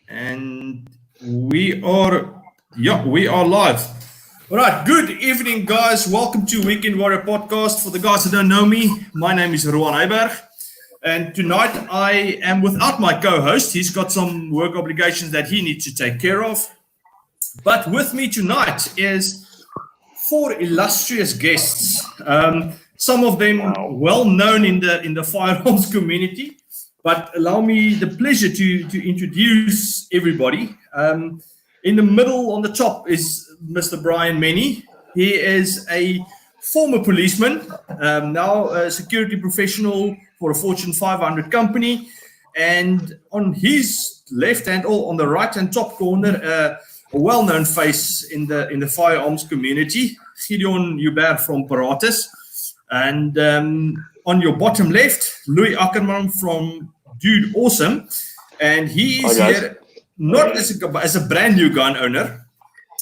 And we are live. All right, good evening, guys. Welcome to Weekend Warrior Podcast. For the guys that don't know me, my name is Rowan Heiberg. And tonight I am without my co-host. He's got some work obligations that he needs to take care of. But with me tonight is four illustrious guests. Some of them well known in the firearms community. But allow me the pleasure to introduce everybody. In the middle, on the top, is Mr. Brian Menny. He is a former policeman, now a security professional for a Fortune 500 company. And on his left hand, or on the right-hand top corner, a well-known face in the firearms community, Gideon Joubert from Paratus. And on your bottom left, Louis Ackerman from Dude Awesome, and he is here not as a brand new gun owner,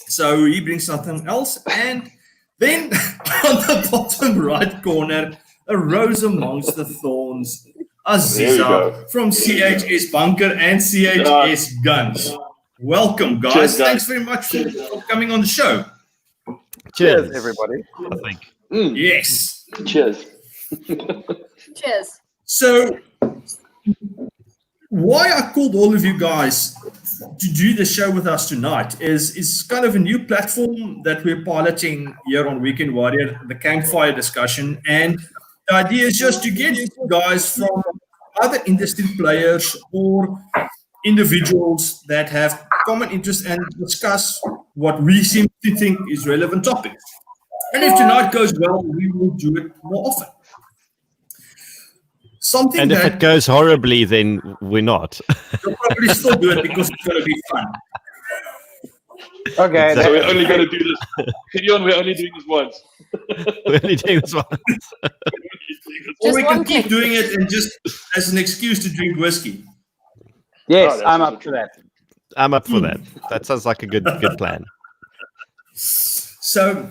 so he brings something else. And then on the bottom right corner, a rose amongst the thorns, Aziza from CHS Bunker and CHS Guns. Welcome, guys. Cheers, Thanks very much for coming on the show. Cheers, everybody. I think. Yes. Cheers. Cheers. So, why I called all of you guys to do the show with us tonight is kind of a new platform that we're piloting here on Weekend Warrior, the Campfire discussion. And the idea is just to get guys from other industry players or individuals that have common interests and discuss what we seem to think is relevant topics. And if tonight goes well, we will do it more often. And if it goes horribly, then we're not. We'll probably still do it because it's going to be fun. Okay, so we're only going to do this. Gideon, we're only doing this once. We're only doing this once. Or we can keep doing it and just as an excuse to drink whiskey. Yes, I'm up to that. I'm up for that. That sounds like a good plan. So,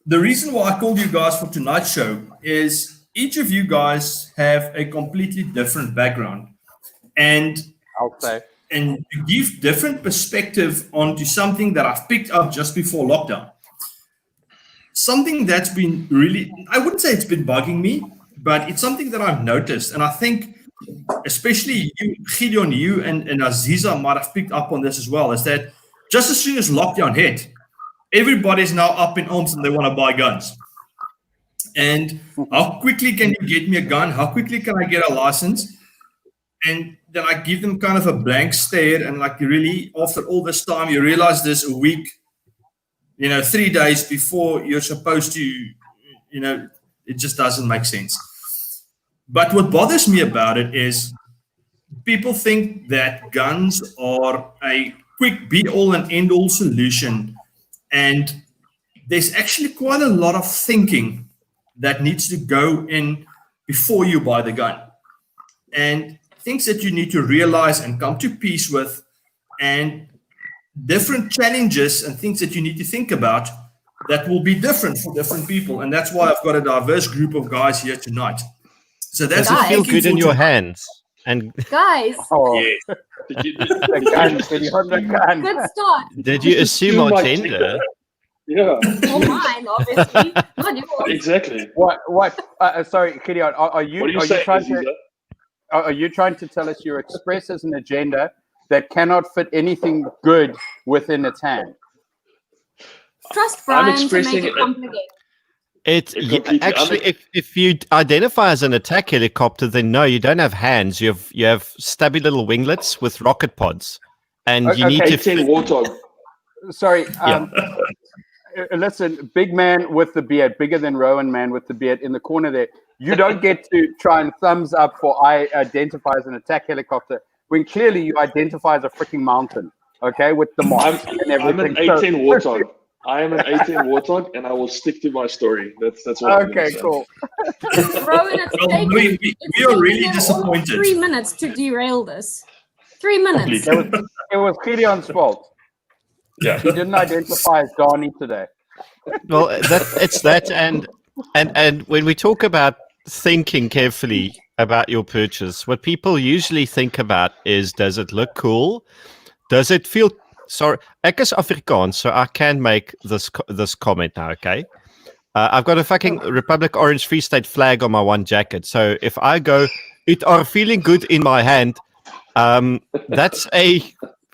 the reason why I called you guys for tonight's show is each of you guys have a completely different background, and to give different perspective onto something that I've picked up just before lockdown. Something that's been really, I wouldn't say it's been bugging me, but it's something that I've noticed, and I think especially you, Gideon, you and Aziza might have picked up on this as well, is that just as soon as lockdown hit, everybody's now up in arms and they want to buy guns. And how quickly can you get me a gun? How quickly can I get a license? And then I give them kind of a blank stare. And like really, after all this time, you realize this a week, 3 days before you're supposed to, it just doesn't make sense. But what bothers me about it is people think that guns are a quick be-all and end-all solution. And there's actually quite a lot of thinking that needs to go in before you buy the gun. And things that you need to realize and come to peace with, and different challenges and things that you need to think about that will be different for different people. And that's why I've got a diverse group of guys here tonight. So that's Does it feel good in your hands? And guys, yes. good start. Did you assume our gender? Yeah. Oh, mine, obviously. Not yours. Exactly. Sorry, Gideon. Are you trying to tell us you express as an agenda that cannot fit anything good within its hand? Trust Brian to make it complicated. Actually, if you identify as an attack helicopter, then no, you don't have hands. You have stubby little winglets with rocket pods, and you need to. Warthog. Sorry. Listen, big man with the beard, bigger than Rowan man with the beard in the corner there. You don't get to try and thumbs up for I identify as an attack helicopter when clearly you identify as a freaking mountain. Okay, with the marks and everything. I'm an 18 Warthog. I am an 18 Warthog, and I will stick to my story. That's what. Okay, cool. Rowan, we are really disappointed. 3 minutes to derail this. 3 minutes. It was Gideon's fault. Yeah, he didn't identify as Donnie today. Well, it's that, and when we talk about thinking carefully, about your purchase, what people usually think about is, does it look cool? Does it feel... Sorry, ek is Afrikaans, so I can make this comment now, okay? I've got a fucking Republic Orange Free State flag on my one jacket. So if I go, it are feeling good in my hand, that's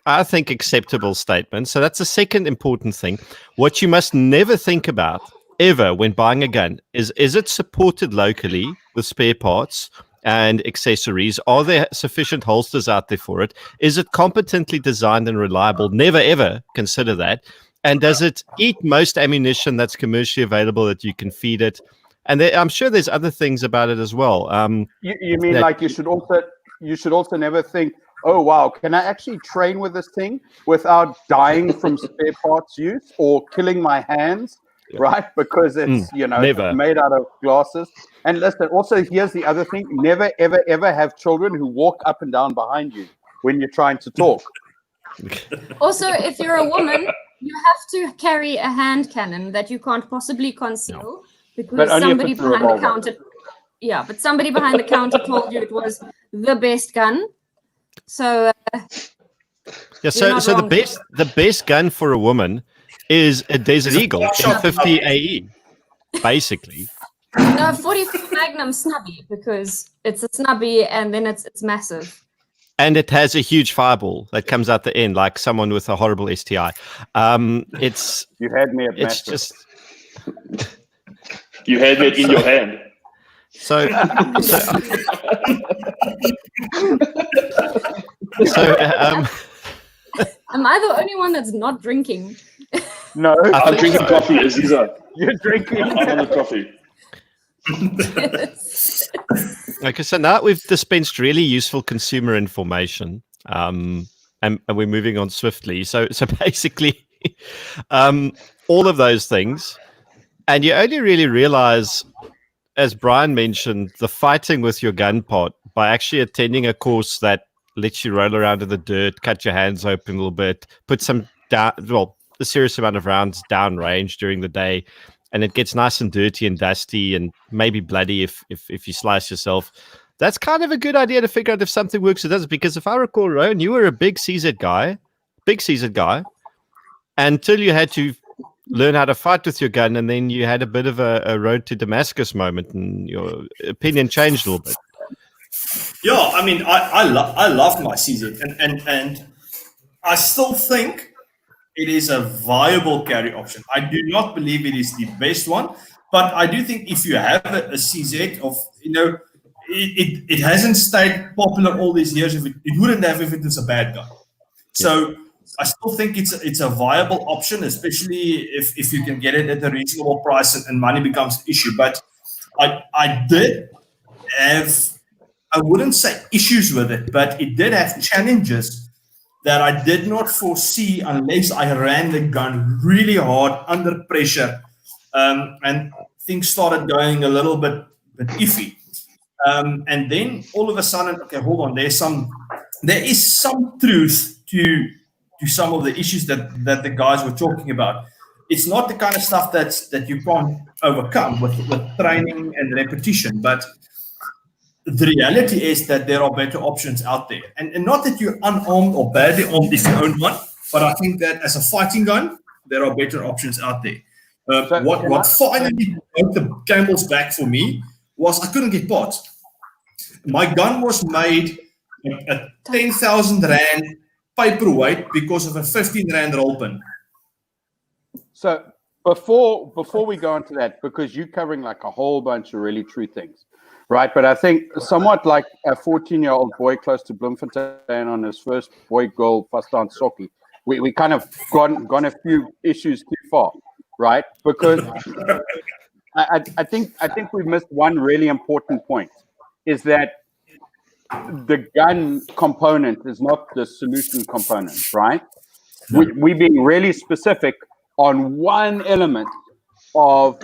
I think, acceptable statement. So that's the second important thing. What you must never think about, ever, when buying a gun is it supported locally with spare parts and accessories? Are there sufficient holsters out there for it? Is it competently designed and reliable? Never, ever consider that. And does it eat most ammunition that's commercially available that you can feed it? And I'm sure there's other things about it as well. You mean like you should also never think, oh, wow, can I actually train with this thing without dying from spare parts use or killing my hands, right? Because it's, never. made out of glasses. And listen, also, here's the other thing. Never, ever, ever have children who walk up and down behind you when you're trying to talk. Also, if you're a woman, you have to carry a hand cannon that you can't possibly conceal because somebody behind the counter... Yeah, but somebody behind the counter told you it was the best gun. So the best gun for a woman is a Desert Eagle 50 AE, basically. No, 45 Magnum snubby, because it's a snubby and then it's massive. And it has a huge fireball that comes out the end, like someone with a horrible STI. It's you had me at it's massive. just You had it in your hand. So am I the only one that's not drinking? No, I'm drinking coffee, Aziza. You're drinking. I'm on the coffee. Okay, so now we've dispensed really useful consumer information, and we're moving on swiftly. So basically, all of those things, and you only really realize, as Brian mentioned, the fighting with your gun pot by actually attending a course that lets you roll around in the dirt, cut your hands open a little bit, put some a serious amount of rounds down range during the day, and it gets nice and dirty and dusty and maybe bloody if you slice yourself. That's kind of a good idea to figure out if something works or doesn't. Because if I recall, Rowan, you were a big CZ guy, until you had to learn how to fight with your gun, and then you had a bit of a road to Damascus moment, and your opinion changed a little bit. Yeah, I mean, I love my CZ, and I still think it is a viable carry option. I do not believe it is the best one, but I do think if you have a CZ of, it hasn't stayed popular all these years. It wouldn't have if it was a bad gun. So I still think it's a viable option, especially if you can get it at a reasonable price and money becomes an issue. But I did have, I wouldn't say issues with it, but it did have challenges that I did not foresee unless I ran the gun really hard under pressure, and things started going a little bit iffy. And then all of a sudden, okay, hold on, there is some truth to some of the issues that the guys were talking about. It's not the kind of stuff that you can't overcome with training and repetition, but the reality is that there are better options out there. And not that you're unarmed or badly armed if you own one, but I think that as a fighting gun, there are better options out there. What finally broke the camel's back for me was I couldn't get parts. My gun was made at 10,000 Rand paperweight because of a 15 Rand roll pin. So before we go into that, because you're covering like a whole bunch of really true things, right? But I think somewhat like a 14-year-old boy close to Bloemfontein on his first boy-girl Fastan Socky, we kind of gone a few issues too far, right? Because I think we've missed one really important point, is that the gun component is not the solution component, right? We being really specific on one element of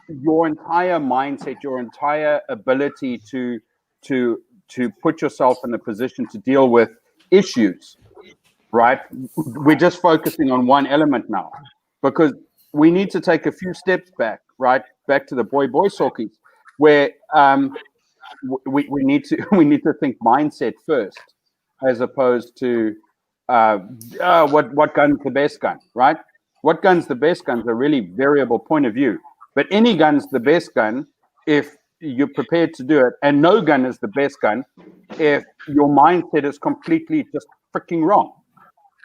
your entire mindset, your entire ability to put yourself in a position to deal with issues, right? We're just focusing on one element now, because we need to take a few steps back, right? Back to the boy sockies, where we need to think mindset first, as opposed to what gun's the best gun, right? What gun's the best gun is a really variable point of view. But any gun's the best gun if you're prepared to do it, and no gun is the best gun if your mindset is completely just freaking wrong,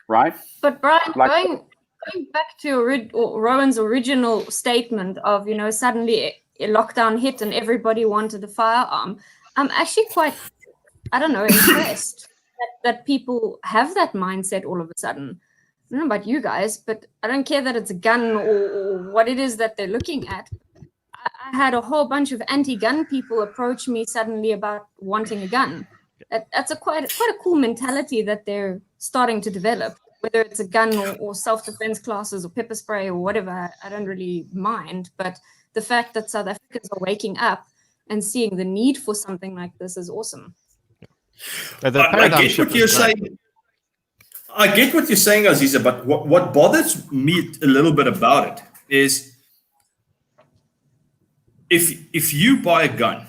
right? But Brian, going back to Rowan's original statement of, suddenly a lockdown hit and everybody wanted a firearm, I'm actually quite, impressed that people have that mindset all of a sudden. I don't know about you guys, but I don't care that it's a gun or what it is that they're looking at. I had a whole bunch of anti-gun people approach me suddenly about wanting a gun. That's quite a cool mentality that they're starting to develop. Whether it's a gun or self-defense classes or pepper spray or whatever, I don't really mind. But the fact that South Africans are waking up and seeing the need for something like this is awesome. I get what you're saying. I get what you're saying, Aziza, but what bothers me a little bit about it is if you buy a gun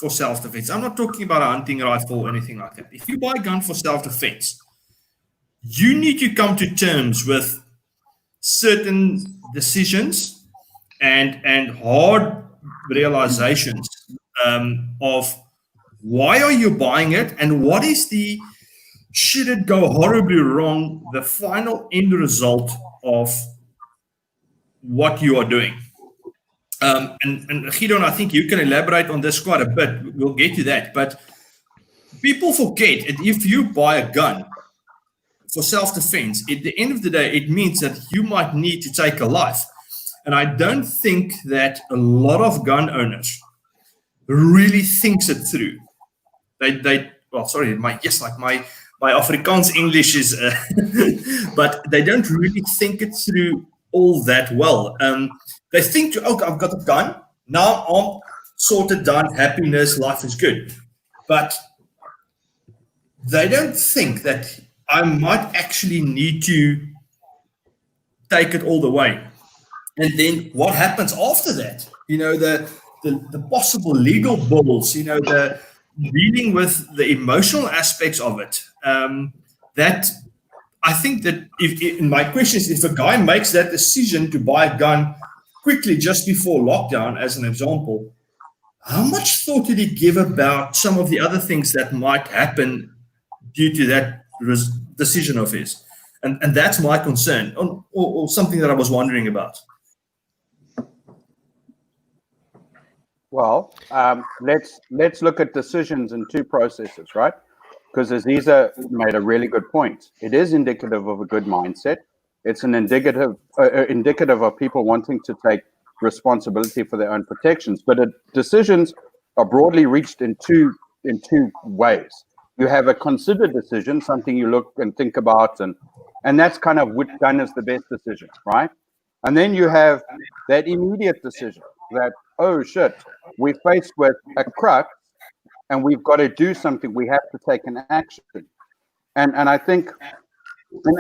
for self-defense, I'm not talking about a hunting rifle or anything like that. If you buy a gun for self-defense, you need to come to terms with certain decisions and hard realizations of why are you buying it and what is the, should it go horribly wrong, the final end result of what you are doing. And Gideon, I think you can elaborate on this quite a bit. We'll get to that. But people forget that if you buy a gun for self-defense, at the end of the day, it means that you might need to take a life. And I don't think that a lot of gun owners really thinks it through. My Afrikaans English is, but they don't really think it through all that well. They think, I've got a gun, now I'm sorted, done, happiness, life is good. But they don't think that I might actually need to take it all the way. And then what happens after that? The possible legal bills, the dealing with the emotional aspects of it. That I think that if my question is, if a guy makes that decision to buy a gun quickly just before lockdown, as an example, how much thought did he give about some of the other things that might happen due to that decision of his? And that's my concern, or something that I was wondering about. Well, let's look at decisions in two processes, right? Because Aziza made a really good point. It is indicative of a good mindset. It's an indicative of people wanting to take responsibility for their own protections. But decisions are broadly reached in two ways. You have a considered decision, something you look and think about, and that's kind of which gun is the best decision, right? And then you have that immediate decision that, oh shit, we're faced with a crux and we've got to do something. We have to take an action. And I think,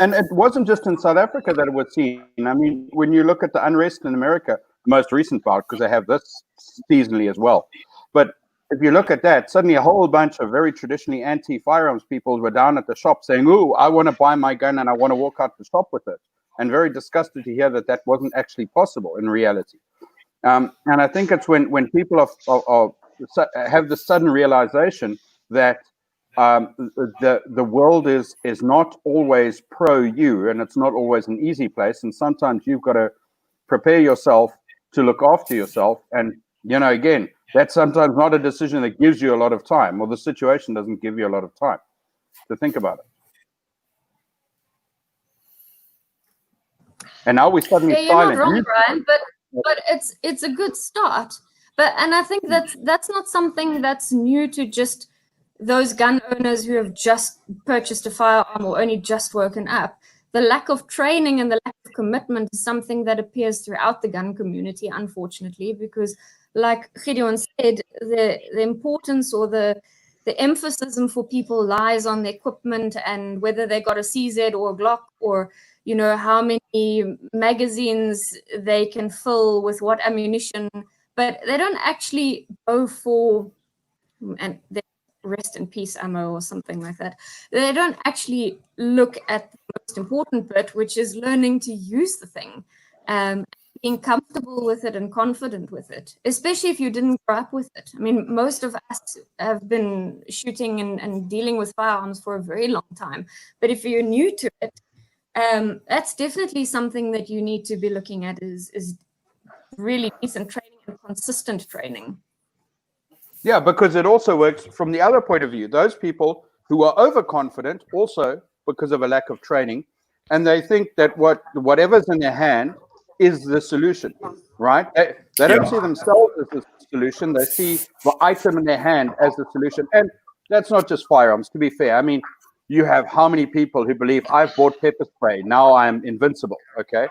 and it wasn't just in South Africa that it was seen. I mean, when you look at the unrest in America, the most recent bout, because they have this seasonally as well. But if you look at that, suddenly a whole bunch of very traditionally anti-firearms people were down at the shop saying, "Ooh, I want to buy my gun and I want to walk out the shop with it." And very disgusted to hear that wasn't actually possible in reality. And I think it's when people have the sudden realization that the world is not always pro you, and it's not always an easy place, and sometimes you've got to prepare yourself to look after yourself. And again, that's sometimes not a decision that gives you a lot of time, or the situation doesn't give you a lot of time to think about it. And now we're suddenly silent. You're not wrong, Brian, but it's a good start. And I think that's not something that's new to just those gun owners who have just purchased a firearm or only just woken up. The lack of training and the lack of commitment is something that appears throughout the gun community, unfortunately, because like Gideon said, the importance or the emphasis for people lies on the equipment and whether they got a CZ or a Glock, or how many magazines they can fill with what ammunition, but they don't actually go for and they rest in peace ammo or something like that. They don't actually look at the most important bit, which is learning to use the thing, being comfortable with it and confident with it, especially if you didn't grow up with it. I mean, most of us have been shooting and dealing with firearms for a very long time, but if you're new to it, that's definitely something that you need to be looking at is really decent training and consistent training. Yeah, because it also works from the other point of view. Those people who are overconfident also because of a lack of training, and they think that whatever's in their hand is the solution, right? They don't see themselves as the solution. They see the item in their hand as the solution. And that's not just firearms, to be fair. I mean, you have how many people who believe I've bought pepper spray, now I'm invincible, okay?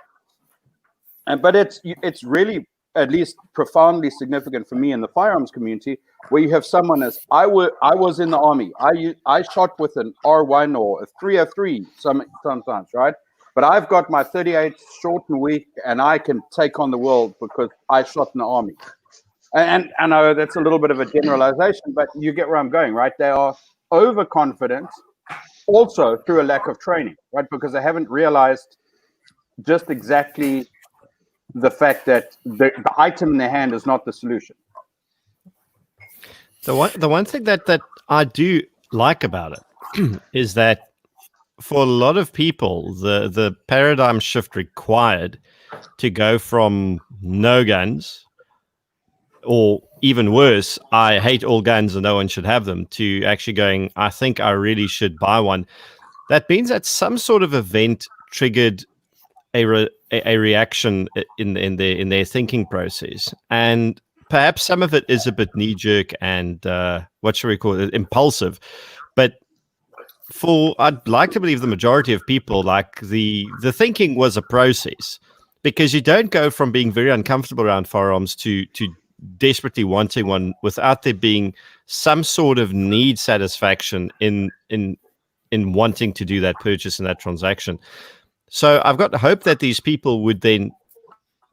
But it's really at least profoundly significant for me in the firearms community, where you have someone as I was in the army. I shot with an R1 or a 303 sometimes, right? But I've got my 38 short and weak, and I can take on the world because I shot in the army. And I know that's a little bit of a generalization, but you get where I'm going, right? They are overconfident also through a lack of training, right? Because they haven't realized just exactly the fact that the item in their hand is not the solution. The one thing that I do like about it is that for a lot of people, the paradigm shift required to go from no guns, or even worse, I hate all guns and no one should have them, to actually going, I think I really should buy one. That means that some sort of event triggered a reaction in their thinking process, and perhaps some of it is a bit knee jerk and what should we call it, impulsive. But I'd like to believe the majority of people, like the thinking was a process, because you don't go from being very uncomfortable around firearms to desperately wanting one without there being some sort of need satisfaction in wanting to do that purchase and that transaction. So I've got hope that these people would then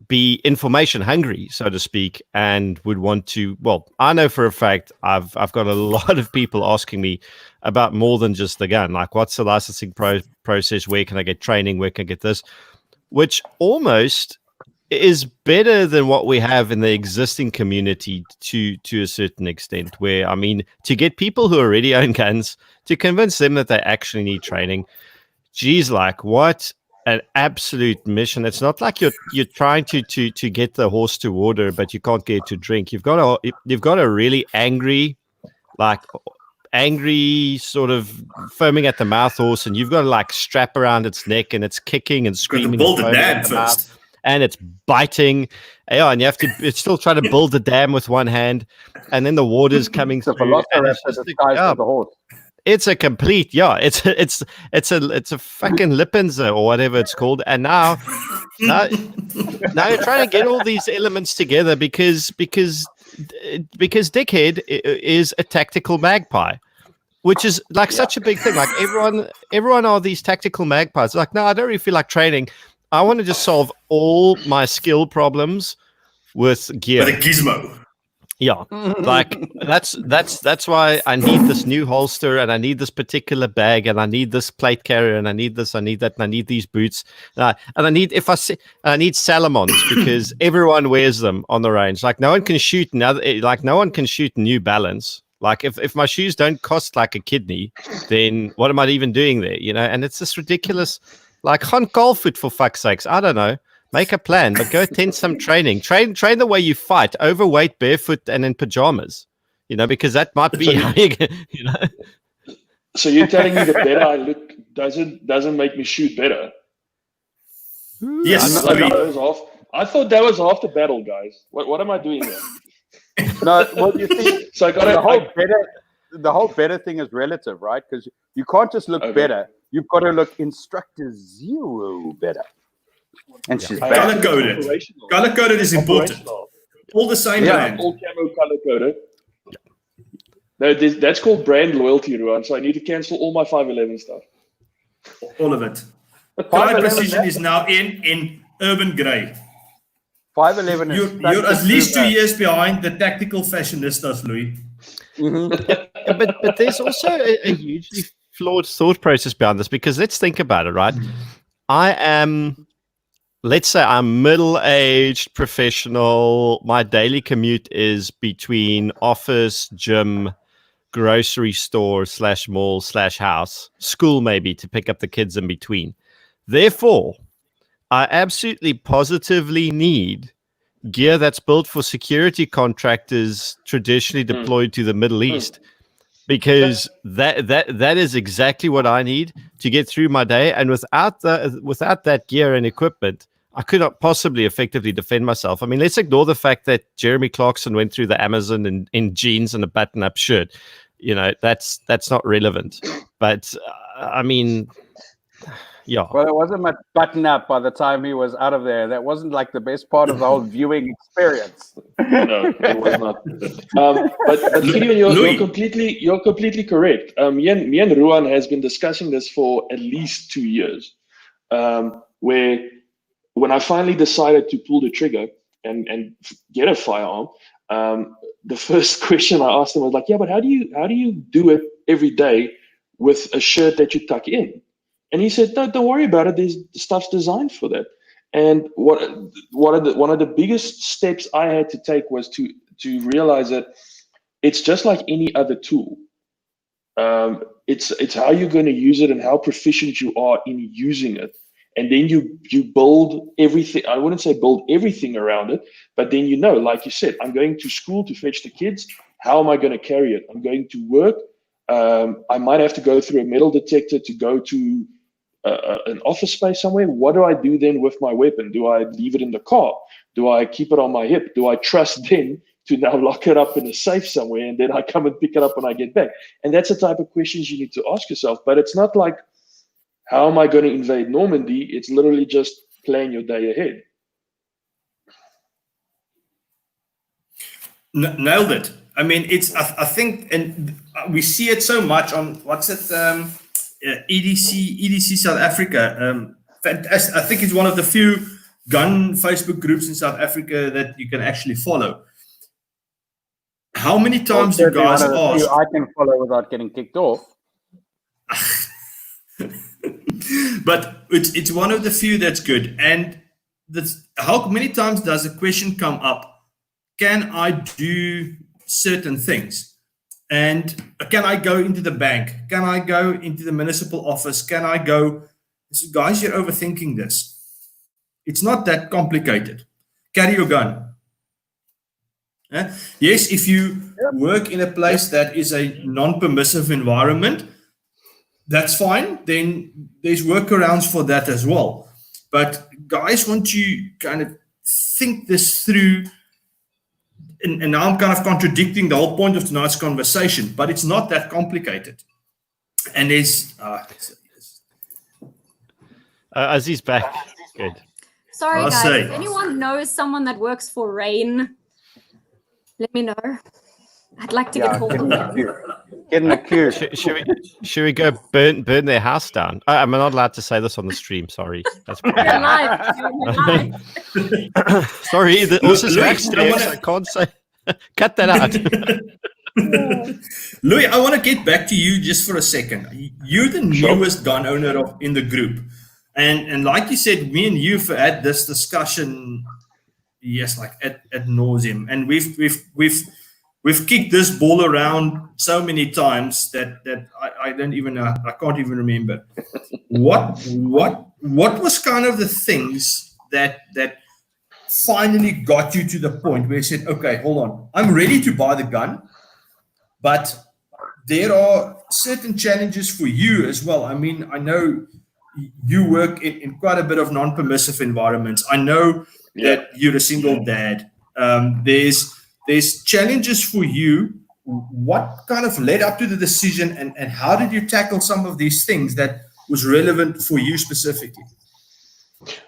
be information hungry, so to speak, and would want to, well, I know for a fact I've got a lot of people asking me about more than just the gun, like what's the licensing process, where can I get training, where can I get this, which almost is better than what we have in the existing community to a certain extent, where, I mean, to get people who already own guns, to convince them that they actually need training, geez, like what an absolute mission. It's not like you're trying to get the horse to water, but you can't get it to drink. You've got a really angry sort of foaming at the mouth horse, and you've got to like strap around its neck, and it's kicking and screaming. Build the dam first. And it's biting. Yeah, and it's still trying to build the dam with one hand, and then the water's coming through. The horse. It's a complete, it's a fucking Lippinzer or whatever it's called. And now you're trying to get all these elements together because Dickhead is a tactical magpie, which is like such a big thing. Like everyone are these tactical magpies. Like, no, I don't really feel like training. I want to just solve all my skill problems with gear. With a gizmo. Yeah, like that's why I need this new holster, and I need this particular bag, and I need this plate carrier, and I need this, I need that, and I need these boots, and I need Salomons because everyone wears them on the range. Like no one can shoot New Balance. Like if my shoes don't cost like a kidney, then what am I even doing there? You know, and it's this ridiculous. Like hunt golfoot, for fuck's sakes. I don't know. Make a plan, but go attend some training. Train the way you fight, overweight, barefoot, and in pajamas. You know, because that might be how you get, you know. So you're telling me the better I look doesn't make me shoot better? Yes. I thought that was half the battle, guys. What am I doing there? No, well, you see, so the whole better thing is relative, right? Because you can't just look better. You've got to look Instructor Zero better. And she's color coded. Color coded is important. All the same brand. All camo color coded. No, that's called brand loyalty, Ruan. So I need to cancel all my 511 stuff. All of it. Flight Precision is now in urban grey. 511 is you're at least 2 years behind the tactical fashionistas, Louis. But there's also a hugely flawed thought process behind this, because let's think about it, right? Let's say I'm middle-aged professional. My daily commute is between office, gym, grocery store / mall / house, school maybe to pick up the kids in between. Therefore, I absolutely positively need gear that's built for security contractors traditionally deployed to the Middle East, because that is exactly what I need to get through my day. And without that gear and equipment, I could not possibly effectively defend myself. I mean, let's ignore the fact that Jeremy Clarkson went through the Amazon in jeans and a button-up shirt. You know, that's not relevant. But I mean, yeah. Well, it wasn't much button up by the time he was out of there. That wasn't like the best part of the whole viewing experience. No, it was not. But Gideon, you're completely correct. Me and Ruan has been discussing this for at least 2 years, where when I finally decided to pull the trigger and get a firearm, the first question I asked him was like, yeah, but how do you do it every day with a shirt that you tuck in? And he said, no, don't worry about it. There's stuff's designed for that. And one of the biggest steps I had to take was to realize that it's just like any other tool. It's how you're going to use it and how proficient you are in using it. And then you build everything. I wouldn't say build everything around it, but then like you said, I'm going to school to fetch the kids. How am I going to carry it? I'm going to work. I might have to go through a metal detector to go to an office space somewhere. What do I do then with my weapon? Do I leave it in the car? Do I keep it on my hip? Do I trust them to now lock it up in a safe somewhere and then I come and pick it up when I get back? And that's the type of questions you need to ask yourself. But it's not like, how am I going to invade Normandy? It's literally just plan your day ahead. Nailed it. I mean, I think, and we see it so much on, EDC South Africa. I think it's one of the few gun Facebook groups in South Africa that you can actually follow. How many times do guys ask? I can follow without getting kicked off. But it's one of the few that's good. And how many times does a question come up? Can I do certain things? And can I go into the bank? Can I go into the municipal office? Can I go? So guys, you're overthinking this. It's not that complicated. Carry your gun. Yes, if you work in a place that is a non-permissive environment, that's fine. Then there's workarounds for that as well. But guys want to kind of think this through. And now I'm kind of contradicting the whole point of tonight's conversation, but it's not that complicated. And there's Aziz back. Good. Sorry, guys. If anyone knows someone that works for Rain, let me know. I'd like to get hold of them. Get in the queue. Should we go burn their house down? I'm not allowed to say this on the stream. Sorry. That's You're live. Sorry. Also, I can't say. Cut that out. Louis, I want to get back to you just for a second. You're the newest gun owner in the group. And like you said, me and you have had this discussion, yes, like ad nauseum. And we've kicked this ball around so many times that I don't even know, I can't even remember. What was kind of the things that finally got you to the point where you said, okay, hold on, I'm ready to buy the gun, but there are certain challenges for you as well. I mean, I know you work in quite a bit of non-permissive environments. I know that you're a single dad. There's challenges for you. What kind of led up to the decision, and how did you tackle some of these things that was relevant for you specifically?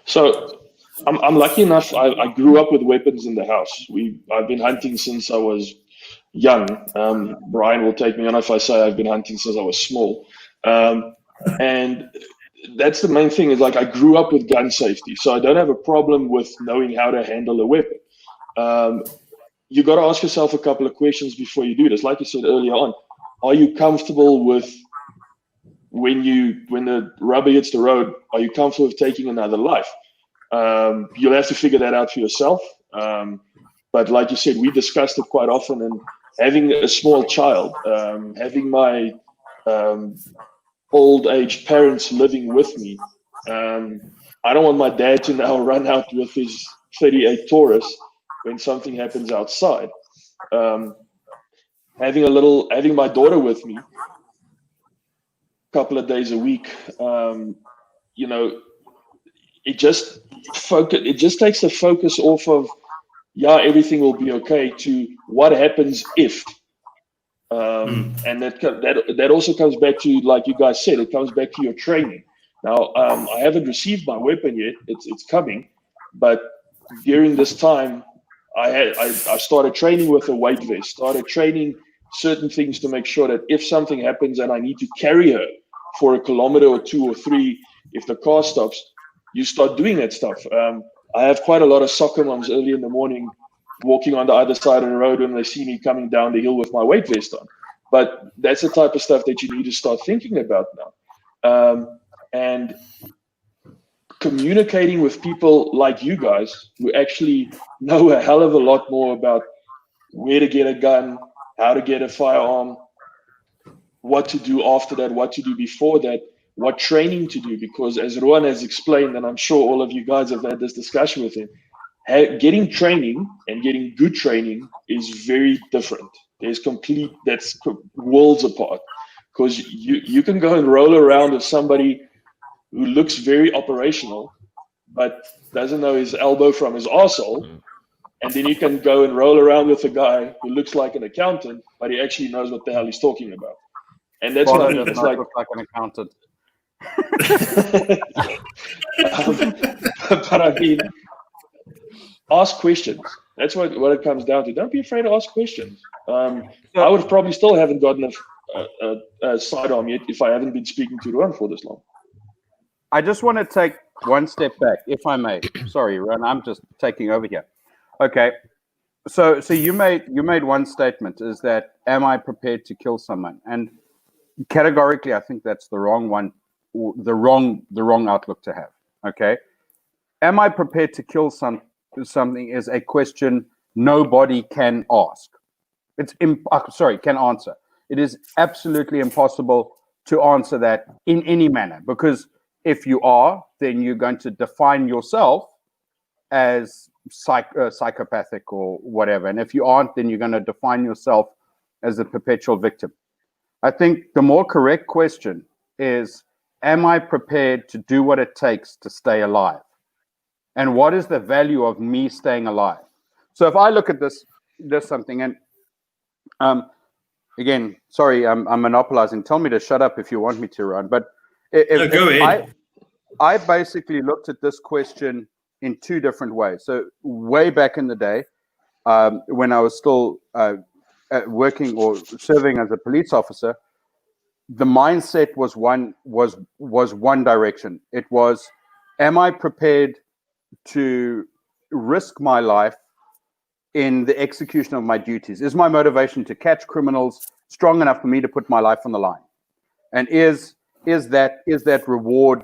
So I'm lucky enough. I grew up with weapons in the house. I've been hunting since I was young. Brian will take me on if I say I've been hunting since I was small. And that's the main thing, is like I grew up with gun safety. So I don't have a problem with knowing how to handle a weapon. you got to ask yourself a couple of questions before you do this. Like you said earlier on, are you comfortable with when the rubber hits the road? Are you comfortable with taking another life? You'll have to figure that out for yourself. But like you said, we discussed it quite often, and having a small child, having my old age parents living with me, I don't want my dad to now run out with his 38 Taurus when something happens outside. Having my daughter with me a couple of days a week, it just takes the focus off of, everything will be okay, to what happens if. And that also comes back to, like you guys said, it comes back to your training. Now, I haven't received my weapon yet. It's coming, but during this time, I started training with a weight vest. Started training certain things to make sure that if something happens and I need to carry her for a kilometer or 2 or 3, if the car stops, you start doing that stuff. I have quite a lot of soccer moms early in the morning walking on the other side of the road when they see me coming down the hill with my weight vest on. But that's the type of stuff that you need to start thinking about now. And communicating with people like you guys who actually know a hell of a lot more about where to get a gun, how to get a firearm, what to do after that, what to do before that, what training to do. Because as Rowan has explained, and I'm sure all of you guys have had this discussion with him, getting training and getting good training is very different. That's worlds apart. Because you can go and roll around with somebody who looks very operational, but doesn't know his elbow from his arsehole. And then you can go and roll around with a guy who looks like an accountant, but he actually knows what the hell he's talking about. And that's what I mean. It's like an accountant. But I mean, ask questions. That's what it comes down to. Don't be afraid to ask questions. I would probably still haven't gotten a sidearm yet if I haven't been speaking to Ron for this long. I just want to take one step back, if I may. Sorry, Ron, I'm just taking over here. Okay, so you made one statement, is that, am I prepared to kill someone? And categorically, I think that's the wrong one, the wrong outlook to have. Okay, am I prepared to kill something is a question nobody can ask. Can answer. It is absolutely impossible to answer that in any manner, because if you are, then you're going to define yourself as psychopathic or whatever. And if you aren't, then you're going to define yourself as a perpetual victim. I think the more correct question is, am I prepared to do what it takes to stay alive? And what is the value of me staying alive? So if I look at this, there's something, and again, sorry, I'm monopolizing. Tell me to shut up if you want me to, Ron. But go ahead. I basically looked at this question in 2 different ways. So way back in the day, when I was still working or serving as a police officer, the mindset was one direction. It was, am I prepared to risk my life in the execution of my duties? Is my motivation to catch criminals strong enough for me to put my life on the line? And is that reward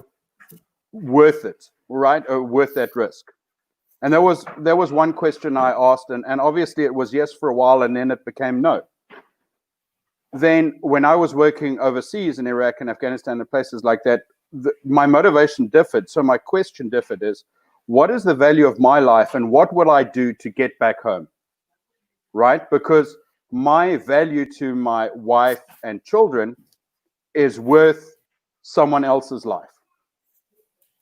worth it, right? Or worth that risk? And there was one question I asked, and obviously it was yes for a while, and then it became no. Then when I was working overseas in Iraq and Afghanistan and places like that, my motivation differed. So my question differed is, what is the value of my life, and what will I do to get back home? Right? Because my value to my wife and children is worth someone else's life.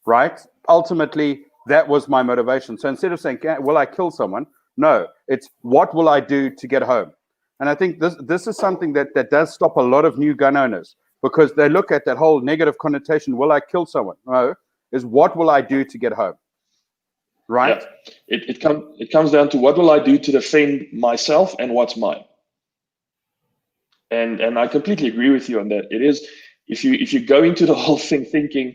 Right? Ultimately, that was my motivation. So instead of saying, will I kill someone? No, it's what will I do to get home? And I think this is something that does stop a lot of new gun owners, because they look at that whole negative connotation, will I kill someone? No, is what will I do to get home? Right? Yeah. It comes down to, what will I do to defend myself and what's mine? And I completely agree with you on that. It is, if you go into the whole thing thinking,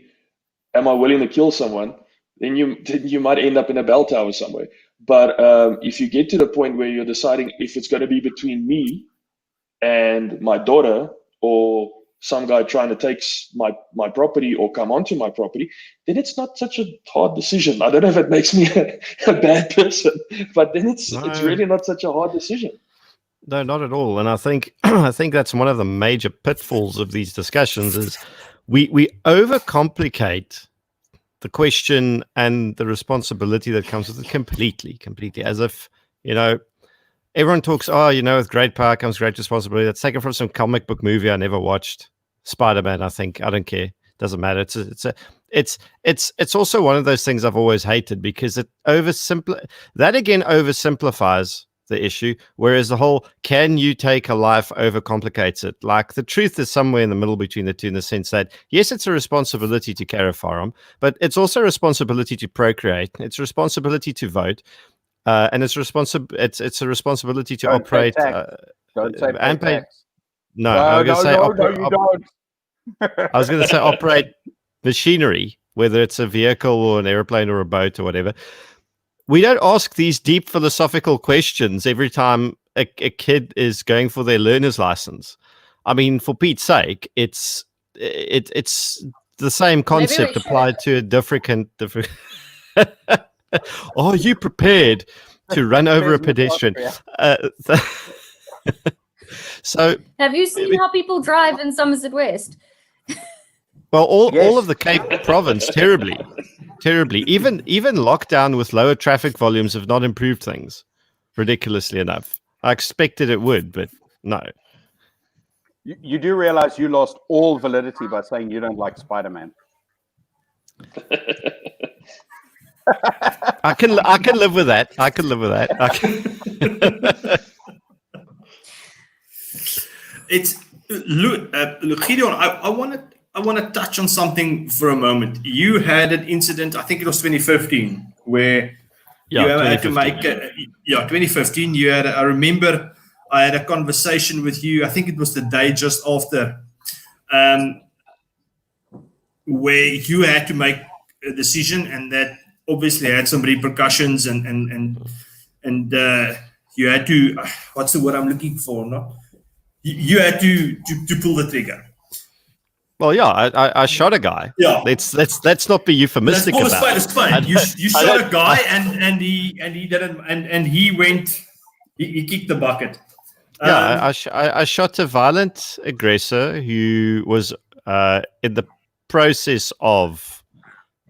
am I willing to kill someone, then you might end up in a bell tower somewhere. But if you get to the point where you're deciding if it's going to be between me and my daughter, or some guy trying to take my property or come onto my property, then it's not such a hard decision. I don't know if it makes me a bad person, but then it's really not such a hard decision. No, not at all. And I think I think that's one of the major pitfalls of these discussions is we overcomplicate the question and the responsibility that comes with it completely, as if, everyone talks, with great power comes great responsibility. That's taken from some comic book movie I never watched. Spider-Man, I think. I don't care. Doesn't matter. It's also one of those things I've always hated because it oversimplifies the issue, whereas the whole can you take a life overcomplicates it. Like the truth is somewhere in the middle between the two, in the sense that yes, it's a responsibility to carry a firearm, but it's also a responsibility to procreate. It's a responsibility to vote. And it's a responsibility to operate. Don't say and pay. tax. No, I was going to say you don't. I was going to say operate machinery, whether it's a vehicle or an airplane or a boat or whatever. We don't ask these deep philosophical questions every time a kid is going for their learner's license. I mean, for Pete's sake, it's the same concept applied to a different. Are you prepared to run over a pedestrian? So, have you seen how people drive in Somerset West? Well, all of the Cape Province, terribly. Even lockdown with lower traffic volumes have not improved things, ridiculously enough. I expected it would, but no. You do realize you lost all validity by saying you don't like Spider-Man. I can live with that. It's look, Gideon. I want to touch on something for a moment. You had an incident, I think it was 2015, where you had to make 2015. You had. I remember I had a conversation with you. I think it was the day just after, where you had to make a decision, and that obviously had some repercussions, and you had to. What's the word I'm looking for? No. You had to pull the trigger. Well, yeah, I shot a guy. Yeah, let's not be euphemistic about it. It's fine. You shot a guy, and he didn't, and he went. He kicked the bucket. Yeah, I shot a violent aggressor who was in the process of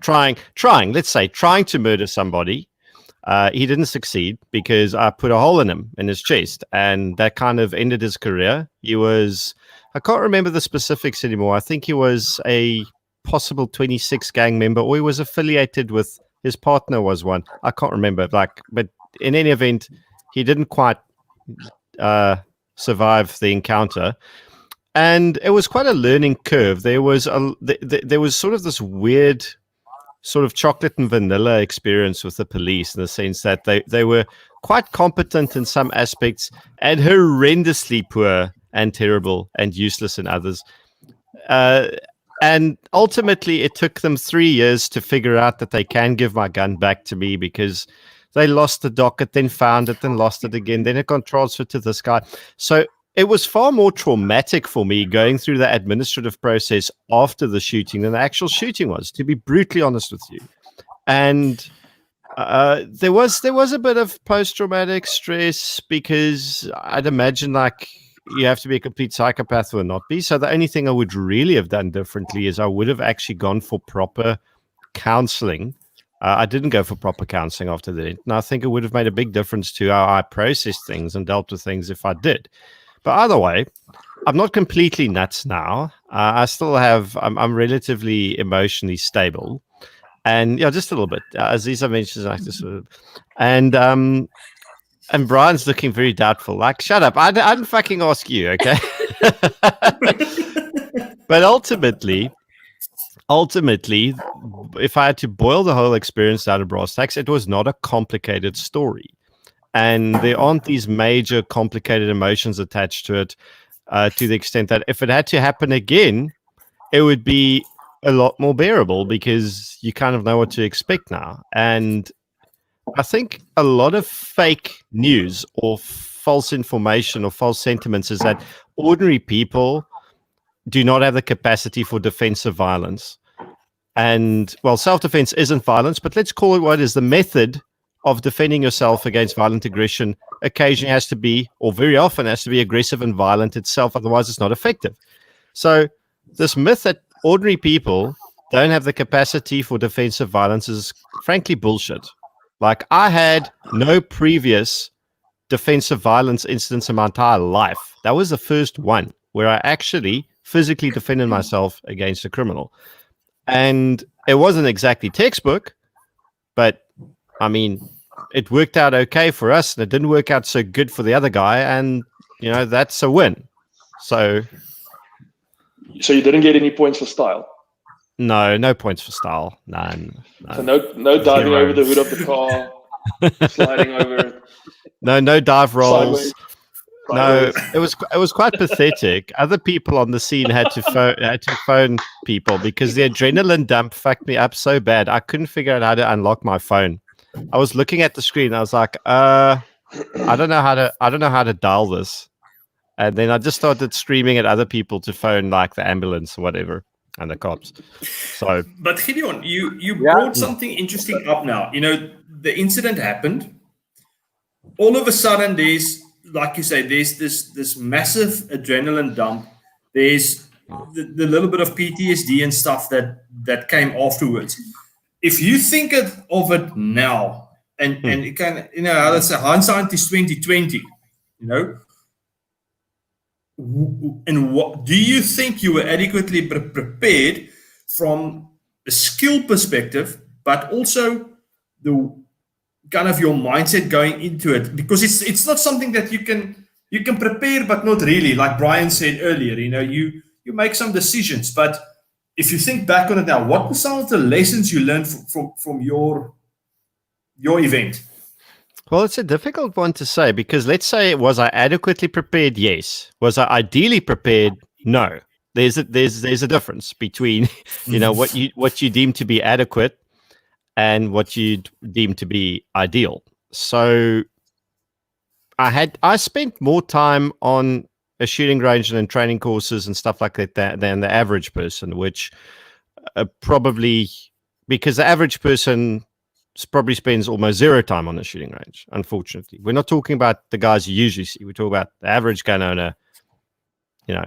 trying to murder somebody. He didn't succeed because I put a hole in his chest, and that kind of ended his career. I can't remember the specifics anymore. I think he was a possible 26 gang member, or he was affiliated with his partner was one. I can't remember. But in any event, he didn't quite survive the encounter, and it was quite a learning curve. There was sort of this weird sort of chocolate and vanilla experience with the police, in the sense that they were quite competent in some aspects and horrendously poor and terrible and useless in others. And ultimately, it took them 3 years to figure out that they can give my gun back to me, because they lost the docket, then found it, then lost it again. Then it got transferred to this guy. So it was far more traumatic for me going through the administrative process after the shooting than the actual shooting was, to be brutally honest with you. And there was a bit of post-traumatic stress, because I'd imagine you have to be a complete psychopath or not be. So the only thing I would really have done differently is I would have actually gone for proper counseling. I didn't go for proper counseling after that. And I think it would have made a big difference to how I processed things and dealt with things if I did. But either way, I'm not completely nuts now. I still I'm relatively emotionally stable. And yeah, just a little bit. Aziza mentions like this. And Brian's looking very doubtful. Like, shut up. I didn't fucking ask you, okay? But ultimately, if I had to boil the whole experience down to brass tacks, it was not a complicated story. And there aren't these major complicated emotions attached to it, to the extent that if it had to happen again, it would be a lot more bearable, because you kind of know what to expect now. And I think a lot of fake news or false information or false sentiments is that ordinary people do not have the capacity for defensive violence. And, well, self-defense isn't violence, but let's call it what is the method of defending yourself against violent aggression. Occasionally has to be, or very often has to be, aggressive and violent itself. Otherwise, it's not effective. So this myth that ordinary people don't have the capacity for defensive violence is frankly bullshit. Like, I had no previous defensive violence incidents in my entire life. That was the first one where I actually physically defended myself against a criminal. And it wasn't exactly textbook, but I mean, it worked out okay for us, and it didn't work out so good for the other guy. And, you know, that's a win. So you didn't get any points for style? No points for style. None. So no diving over the hood of the car, sliding over it. No dive rolls. Sideways. No, it was quite pathetic. Other people on the scene had to phone people because the adrenaline dump fucked me up so bad. I couldn't figure out how to unlock my phone. I was looking at the screen. I was like, I don't know how to dial this. And then I just started screaming at other people to phone like the ambulance or whatever and the cops. So, but Gideon, you brought something interesting up now. You know, the incident happened. All of a sudden, there's, like you say, there's this massive adrenaline dump. There's the little bit of PTSD and stuff that came afterwards. If you think of it now, and it can, you know, how they say, hindsight is 20/20. You know, and what do you think you were adequately prepared from a skill perspective, but also the kind of your mindset going into it, because it's not something that you can prepare, but not really. Like Brian said earlier, you know, you make some decisions, but if you think back on it now, what were some of the lessons you learned from your event? Well, it's a difficult one to say because let's say, was I adequately prepared? Yes. Was I ideally prepared? No. There's a difference between, you know, what you deem to be adequate and what you deem to be ideal. So I spent more time on a shooting range and in training courses and stuff like that than the average person, which probably, because the average person probably spends almost zero time on a shooting range, unfortunately. We're not talking about the guys you usually see. We're talking about the average gun owner, you know,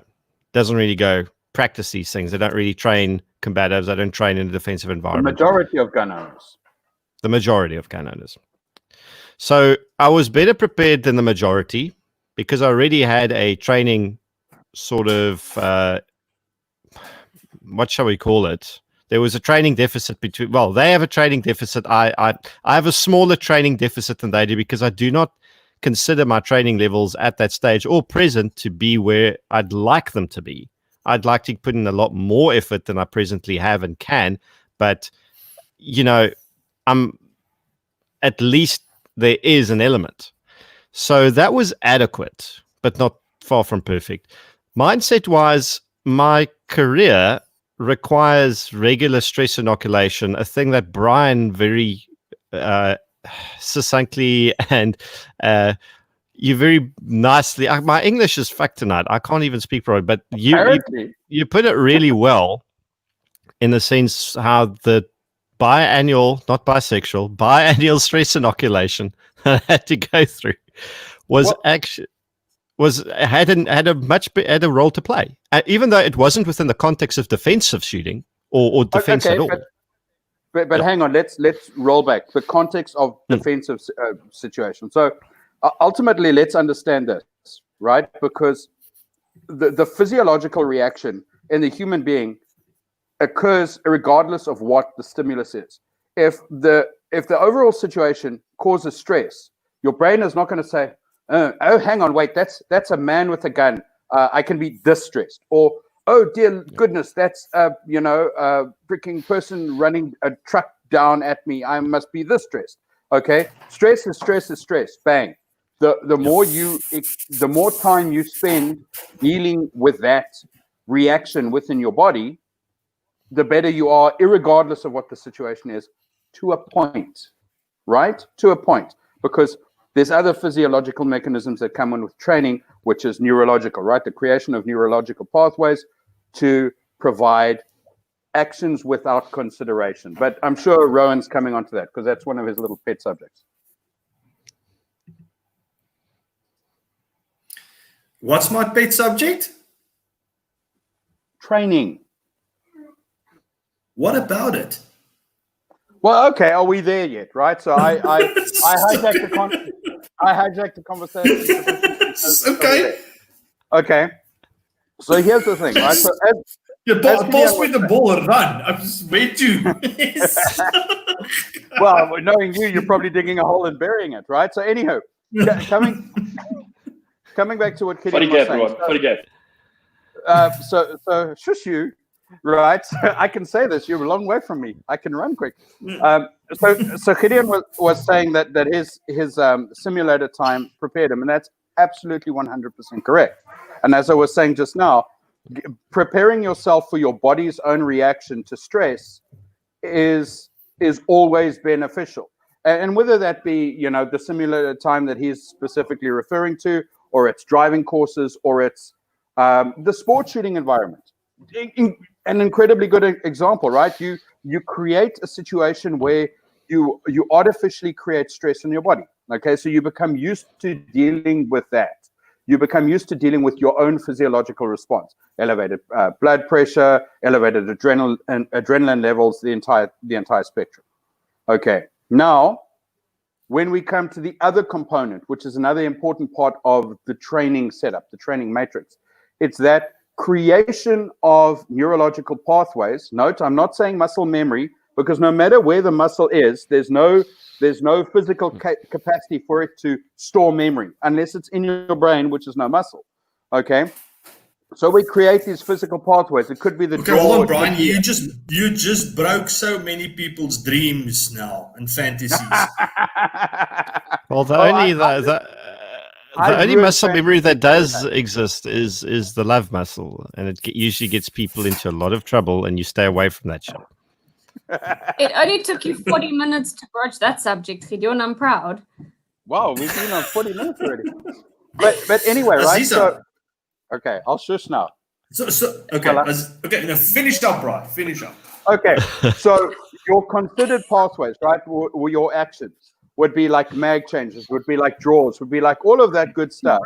doesn't really go practice these things. They don't really train combatives. They don't train in a defensive environment. The majority of gun owners. The majority of gun owners. So I was better prepared than the majority because I already had a training sort of, what shall we call it? There was a training deficit between, well, they have a training deficit. I have a smaller training deficit than they do because I do not consider my training levels at that stage or present to be where I'd like them to be. I'd like to put in a lot more effort than I presently have and can, but, you know, at least there is an element. So that was adequate, but not far from perfect. Mindset-wise, my career requires regular stress inoculation, a thing that Brian very succinctly and you very nicely, my English is fucked tonight. I can't even speak properly, but you put it really well in the sense how the biannual, not bisexual, biannual stress inoculation I had to go through had a role to play, even though it wasn't within the context of defensive shooting or defense at all. But hang on, let's roll back the context of defensive situation. So ultimately, let's understand this, right? Because the physiological reaction in the human being occurs regardless of what the stimulus is. If the overall situation causes stress, your brain is not going to say, oh, hang on, wait, that's a man with a gun. I can be this stressed. Or, oh, dear goodness, that's a freaking person running a truck down at me. I must be this stressed. Okay? Stress is stress is stress. Bang. The more time you spend dealing with that reaction within your body, the better you are, irregardless of what the situation is, to a point, right? To a point, because there's other physiological mechanisms that come in with training, which is neurological, right? The creation of neurological pathways to provide actions without consideration. But I'm sure Rowan's coming onto that because that's one of his little pet subjects. What's my pet subject? Training. What about it? Well, okay, are we there yet? Right. So I hijacked the conversation. Okay. Okay. So here's the thing, right? So pass me the ball and run. I'm just way too. Well, knowing you're probably digging a hole and burying it, right? So anyhow, coming back to what Gideon was saying. So shush you, right? I can say this. You're a long way from me. I can run quick. So Gideon was saying that his simulator time prepared him, and that's absolutely 100% correct. And as I was saying just now, preparing yourself for your body's own reaction to stress is always beneficial. And whether that be, the simulator time that he's specifically referring to, or it's driving courses, or it's the sport shooting environment. An incredibly good example, right? You create a situation where you artificially create stress in your body. Okay, so you become used to dealing with that. You become used to dealing with your own physiological response, elevated blood pressure, elevated adrenaline levels, the entire spectrum. Okay, now when we come to the other component, which is another important part of the training setup, the training matrix, it's that creation of neurological pathways. Note, I'm not saying muscle memory, because no matter where the muscle is, there's no physical capacity for it to store memory unless it's in your brain, which is no muscle. Okay, so we create these physical pathways. It could be the jaw. Hold on, Brian. You just broke so many people's dreams now and fantasies. Well, the only muscle memory that does exist is the love muscle, and it usually gets people into a lot of trouble, and you stay away from that shit. It only took you 40 minutes to broach that subject, Gideon. I'm proud. Wow, we've been on 40 minutes already. But anyway, right? So, okay, I'll shush now. Okay. Now finish up, Brian. Finish up. Okay, so your considered pathways, right, or your actions would be like mag changes, would be like draws, would be like all of that good stuff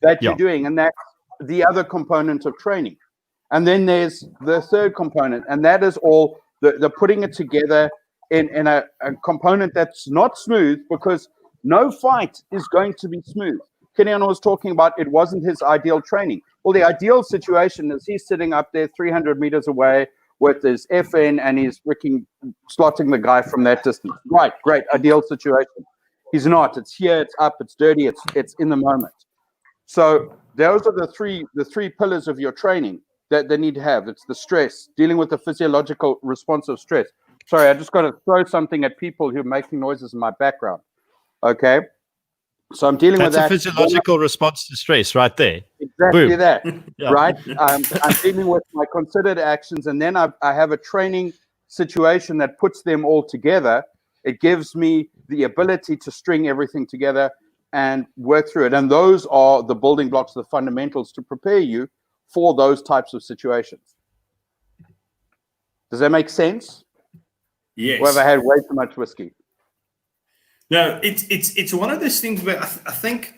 that you're doing, and that's the other component of training. And then there's the third component, and that is all the putting it together in a component that's not smooth, because no fight is going to be smooth. Gideon was talking about it wasn't his ideal training. Well, the ideal situation is he's sitting up there 300 meters away with his FN, and he's freaking slotting the guy from that distance. Right, great, ideal situation. He's not. It's here, it's up, it's dirty, it's in the moment. So those are the three pillars of your training that they need to have. It's the stress, dealing with the physiological response of stress. Sorry, I just got to throw something at people who are making noises in my background. Okay, so I'm dealing with that. That's a physiological response to stress right there. Exactly. Boom. That, right? I'm dealing with my considered actions, and then I have a training situation that puts them all together. It gives me the ability to string everything together and work through it. And those are the building blocks, the fundamentals to prepare you for those types of situations. Does that make sense? Yes. Or have I had way too much whiskey? No, it's one of those things where I think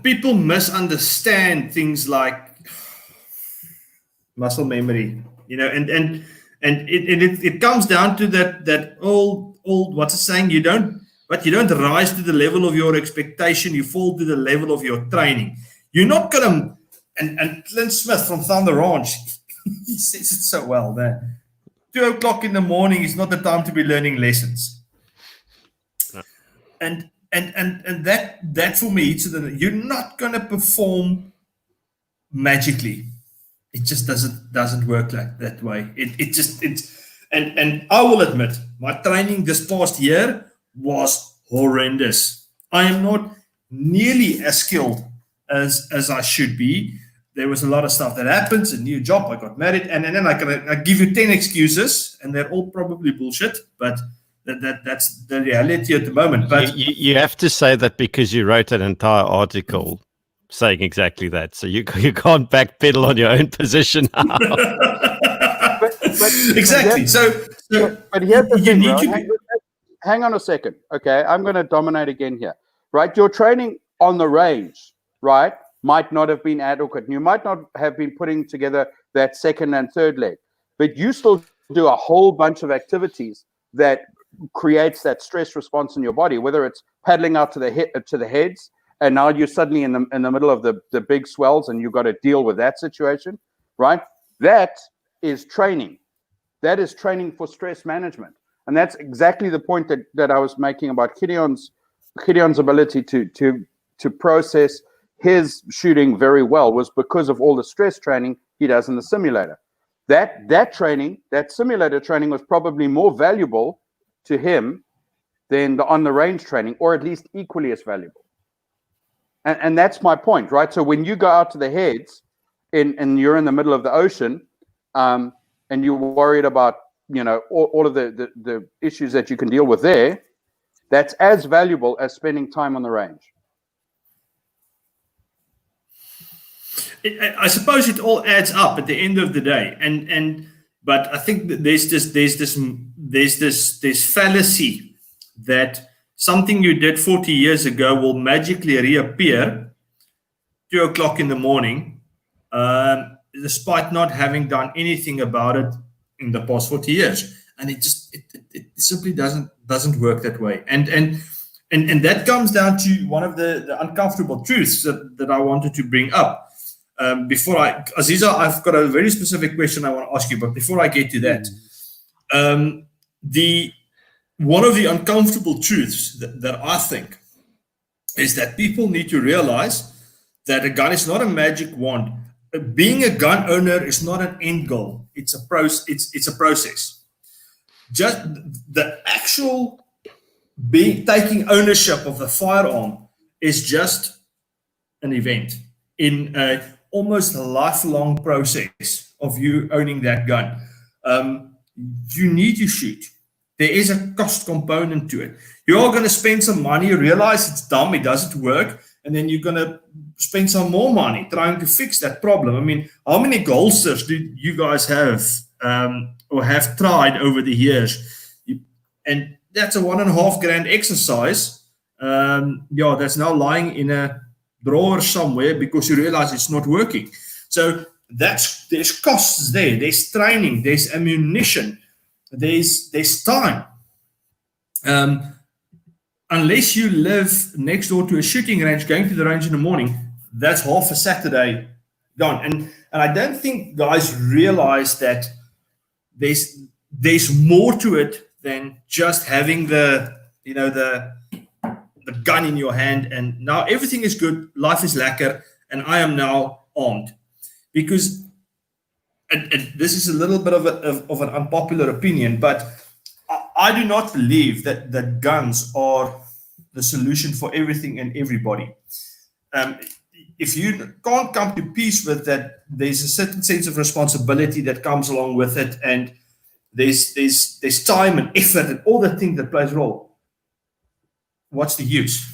people misunderstand things like muscle memory, and it comes down to that old what's the saying? You don't rise to the level of your expectation, you fall to the level of your training. You're not gonna and Clint Smith from Thunder Ranch, he says it so well that 2:00 in the morning is not the time to be learning lessons. And that for me, so that you're not gonna perform magically. It just doesn't work like that way. And I will admit, my training this past year was horrendous. I am not nearly as skilled as I should be. There was a lot of stuff that happens, a new job, I got married, and then I give you 10 excuses, and they're all probably bullshit, but That's the reality at the moment. But you have to say that because you wrote an entire article saying exactly that, so you can't backpedal on your own position now. Exactly. But here's the thing, right? Hang on a second. Okay, I'm going to dominate again here. Right, your training on the range, right, might not have been adequate. You might not have been putting together that second and third leg, but you still do a whole bunch of activities that creates that stress response in your body, whether it's paddling out to the heads, and now you're suddenly in the middle of the big swells and you've got to deal with that situation, right? That is training. That is training for stress management. And that's exactly the point that I was making about Gideon's ability to process his shooting very well was because of all the stress training he does in the simulator. That training, that simulator training, was probably more valuable to him than the on the range training, or at least equally as valuable. And that's my point, right? So when you go out to the heads and you're in the middle of the ocean, and you're worried about, you know, all of the issues that you can deal with there, that's as valuable as spending time on the range. I suppose it all adds up at the end of the day, but I think that there's this fallacy that something you did 40 years ago will magically reappear 2 o'clock in the morning, despite not having done anything about it in the past 40 years, and it simply doesn't work that way. And that comes down to one of the uncomfortable truths that I wanted to bring up. Aziza, I've got a very specific question I want to ask you, but before I get to that, one of the uncomfortable truths that I think is that people need to realize that a gun is not a magic wand. Being a gun owner is not an end goal. It's a process. Just the actual taking ownership of the firearm is just an event in a almost lifelong process of you owning that gun. You need to shoot. There is a cost component to it. You're going to spend some money, you realize it's dumb, it doesn't work, and then you're going to spend some more money trying to fix that problem. I mean, how many golsters do you guys have or have tried over the years? And that's a $1,500 exercise. That's now lying in a drawer somewhere because you realize it's not working. So there's costs there. There's training. There's ammunition. There's time. Unless you live next door to a shooting range, going to the range in the morning, that's half a Saturday gone. And I don't think guys realize that there's more to it than just having the gun in your hand and now everything is good, life is lekker, and I am now armed. Because and this is a little bit of an unpopular opinion, but I do not believe that guns are the solution for everything and everybody. If you can't come to peace with that, there's a certain sense of responsibility that comes along with it, and there's time and effort and all the things that plays a role. What's the use?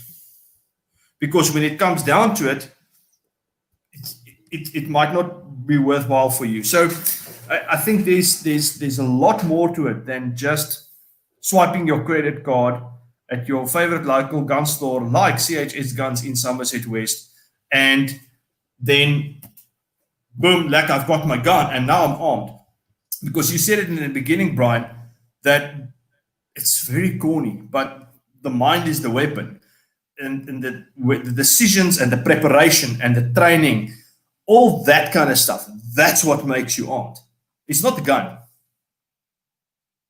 Because when it comes down to it, it might not be worthwhile for you. So I think there's a lot more to it than just swiping your credit card at your favorite local gun store like CHS Guns in Somerset West, and then boom, like I've got my gun and now I'm armed. Because you said it in the beginning, Brian, that it's very corny, but the mind is the weapon. And the decisions and the preparation and the training, all that kind of stuff, that's what makes you armed. It's not the gun.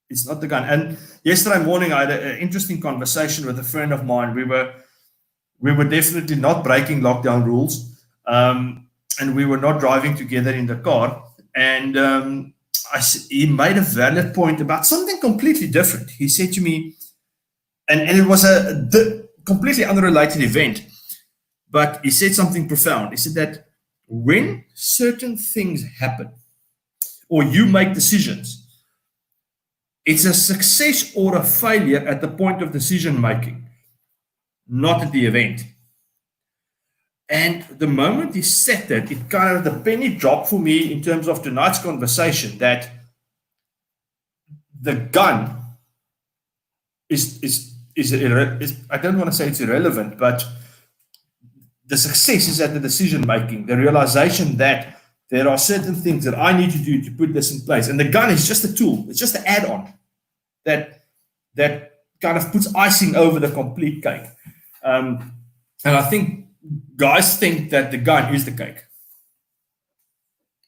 It's not the gun. And yesterday morning, I had an interesting conversation with a friend of mine. We were definitely not breaking lockdown rules, and we were not driving together in the car. And he made a valid point about something completely different. He said to me, and it was a completely unrelated event, but he said something profound. He said that when certain things happen or you make decisions, It's a success or a failure at the point of decision making, not at the event. And the moment he said that, it kind of, the penny dropped for me in terms of tonight's conversation, that the gun is I don't want to say it's irrelevant, but the success is at the decision making, the realization that there are certain things that I need to do to put this in place. And the gun is just a tool. It's just an add-on that kind of puts icing over the complete cake. And I think guys think that the gun is the cake.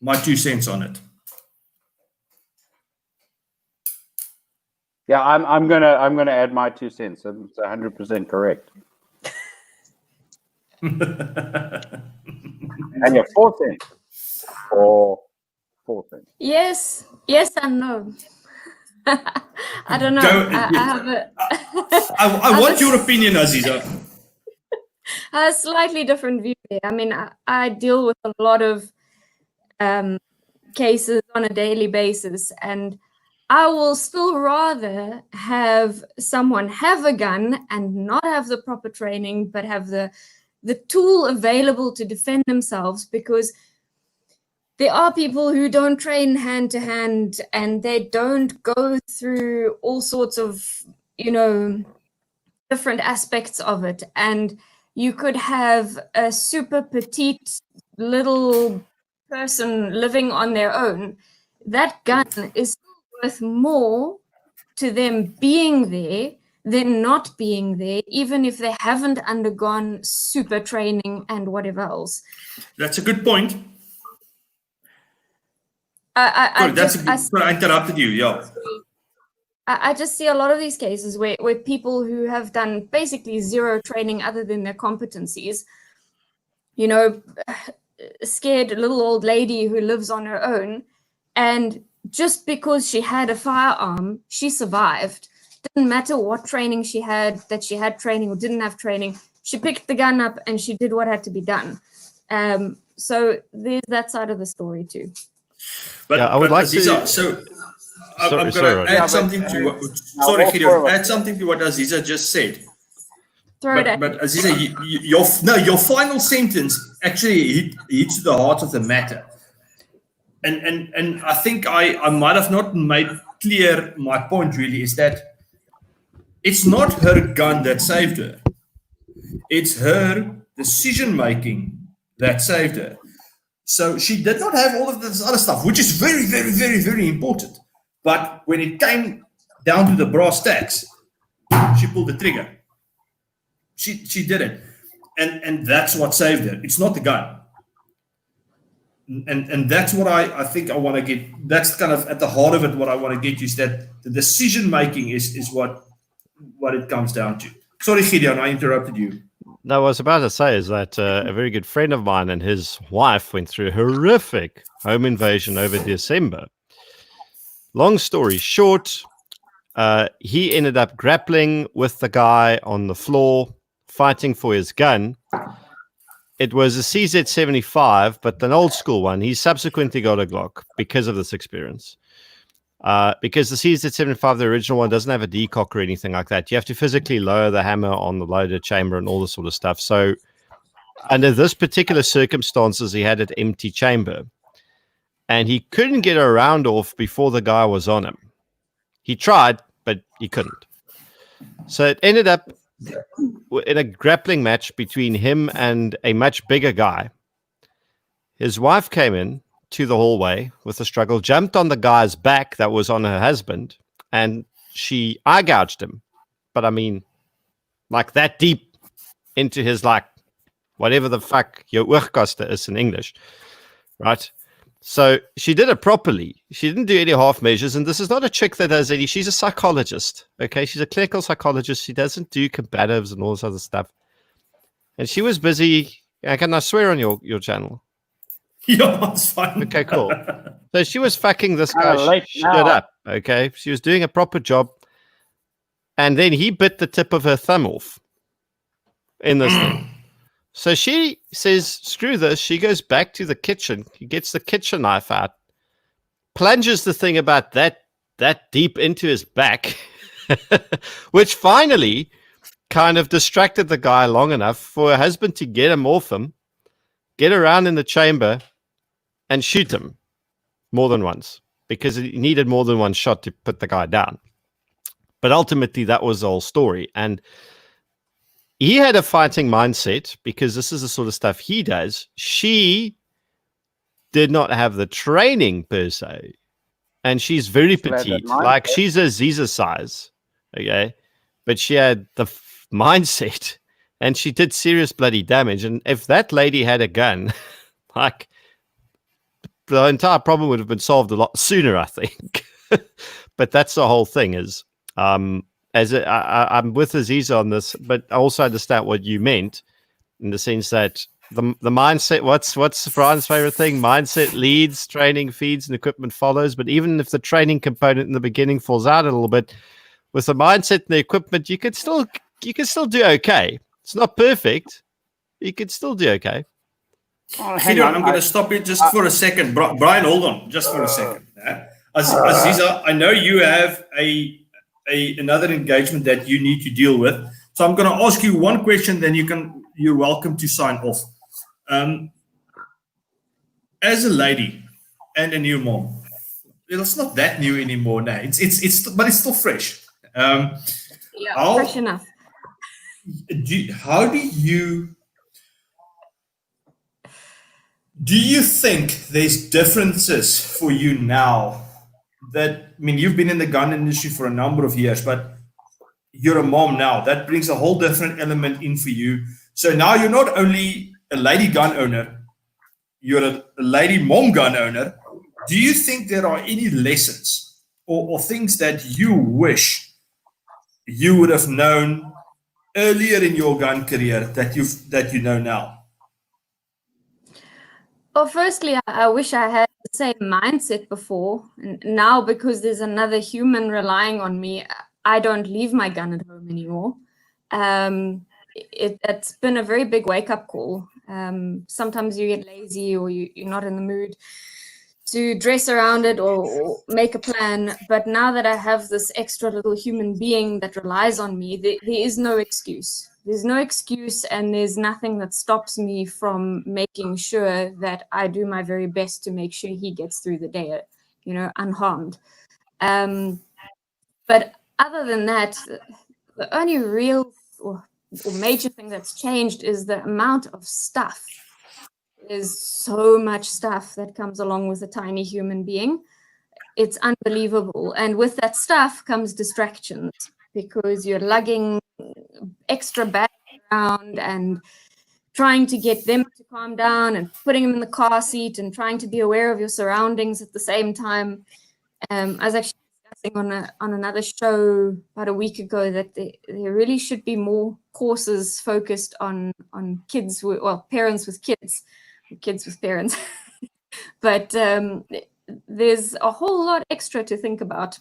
My 2 cents on it. Yeah, I'm gonna add my 2 cents. It's 100% correct. And yeah, 4 cents. Or 4 cents. Yes and no. I don't know. I want your opinion, Aziza. A slightly different view there. I mean, I deal with a lot of cases on a daily basis, and I will still rather have someone have a gun and not have the proper training, but have the tool available to defend themselves, because there are people who don't train hand to hand and they don't go through all sorts of, different aspects of it. And you could have a super petite little person living on their own. That gun is worth more to them being there than not being there, even if they haven't undergone super training and whatever else. That's a good point. I interrupted you. Yeah. I just see a lot of these cases where people who have done basically zero training other than their competencies, scared little old lady who lives on her own, and just because she had a firearm, she survived. Didn't matter what training she had, that she had training or didn't have training. She picked the gun up and she did what had to be done. So there's that side of the story too. But I would like Aziza, to. So I'm going to add something to what. Sorry, Gideon. Add something to what Aziza just said. But Aziza, your final sentence actually hits the heart of the matter. And I think I might have not made clear my point. Really, is that it's not her gun that saved her. It's her decision making that saved her. So she did not have all of this other stuff, which is very, very, very, very important. But when it came down to the brass tacks, she pulled the trigger. She did it. And that's what saved her. It's not the gun. And that's what I think I want to get. That's kind of at the heart of it. What I want to get is that the decision making is what it comes down to. Sorry, Gideon, I interrupted you. No, what I was about to say is that a very good friend of mine and his wife went through a horrific home invasion over December. Long story short, he ended up grappling with the guy on the floor, fighting for his gun. It was a CZ75, but an old school one. He subsequently got a Glock because of this experience. Because the CZ75, the original one, doesn't have a decock or anything like that. You have to physically lower the hammer on the loaded chamber and all this sort of stuff. So under this particular circumstances, he had an empty chamber. And he couldn't get a round off before the guy was on him. He tried, but he couldn't. So it ended up in a grappling match between him and a much bigger guy. His wife came in to the hallway with a struggle, jumped on the guy's back that was on her husband, and she eye gouged him. But I mean, like that deep into his, like, whatever the fuck your oogkaste is in English, right? So she did it properly. She didn't do any half measures. And this is not a chick that does any, she's a psychologist. Okay. She's a clinical psychologist. She doesn't do combatives and all this other stuff. And she was busy. Can I swear on your channel? Yeah, it's fine. Okay, cool. So she was fucking this guy shit up. Okay. She was doing a proper job. And then he bit the tip of her thumb off in this thing. So she says, screw this. She goes back to the kitchen. He gets the kitchen knife out, plunges the thing about that that deep into his back, which finally kind of distracted the guy long enough for her husband to get him off him, get around in the chamber, and shoot him more than once, because he needed more than one shot to put the guy down. But ultimately, that was the whole story. And he had a fighting mindset, because this is the sort of stuff he does. She did not have the training per se. And she's very petite. Like, she's Aziza size. Okay. But she had the mindset, and she did serious bloody damage. And if that lady had a gun, like, the entire problem would have been solved a lot sooner, I think. But that's the whole thing is, I'm with Aziza on this, but I also understand what you meant, in the sense that the mindset, what's Brian's favorite thing? Mindset leads, training feeds, and equipment follows. But even if the training component in the beginning falls out a little bit, with the mindset and the equipment, you can still do okay. It's not perfect. You could still do okay. Gideon, I'm going to stop you just for a second. Brian, hold on just for a second. Aziza, I know you have another engagement that you need to deal with. So I'm going to ask you one question, then you're welcome to sign off. As a lady and a new mom, it's not that new anymore now. But it's still fresh. Fresh enough. Do you think there's differences for you now? You've been in the gun industry for a number of years, but you're a mom now. That brings a whole different element in for you. So now you're not only a lady gun owner, you're a lady mom gun owner. Do you think there are any lessons or things that you wish you would have known earlier in your gun career that you know now? Well, firstly, I wish I had the same mindset before. And now, because there's another human relying on me, I don't leave my gun at home anymore. It's been a very big wake-up call. Sometimes you get lazy, or you're not in the mood to dress around it or make a plan. But now that I have this extra little human being that relies on me, there is no excuse. There's no excuse, and there's nothing that stops me from making sure that I do my very best to make sure he gets through the day, unharmed. But other than that, the only real or major thing that's changed is the amount of stuff. There's so much stuff that comes along with a tiny human being. It's unbelievable. And with that stuff comes distractions, because you're lugging extra bags around and trying to get them to calm down and putting them in the car seat and trying to be aware of your surroundings at the same time. I was actually discussing on another show about a week ago that there really should be more courses focused on kids, parents with kids, kids with parents. But there's a whole lot extra to think about.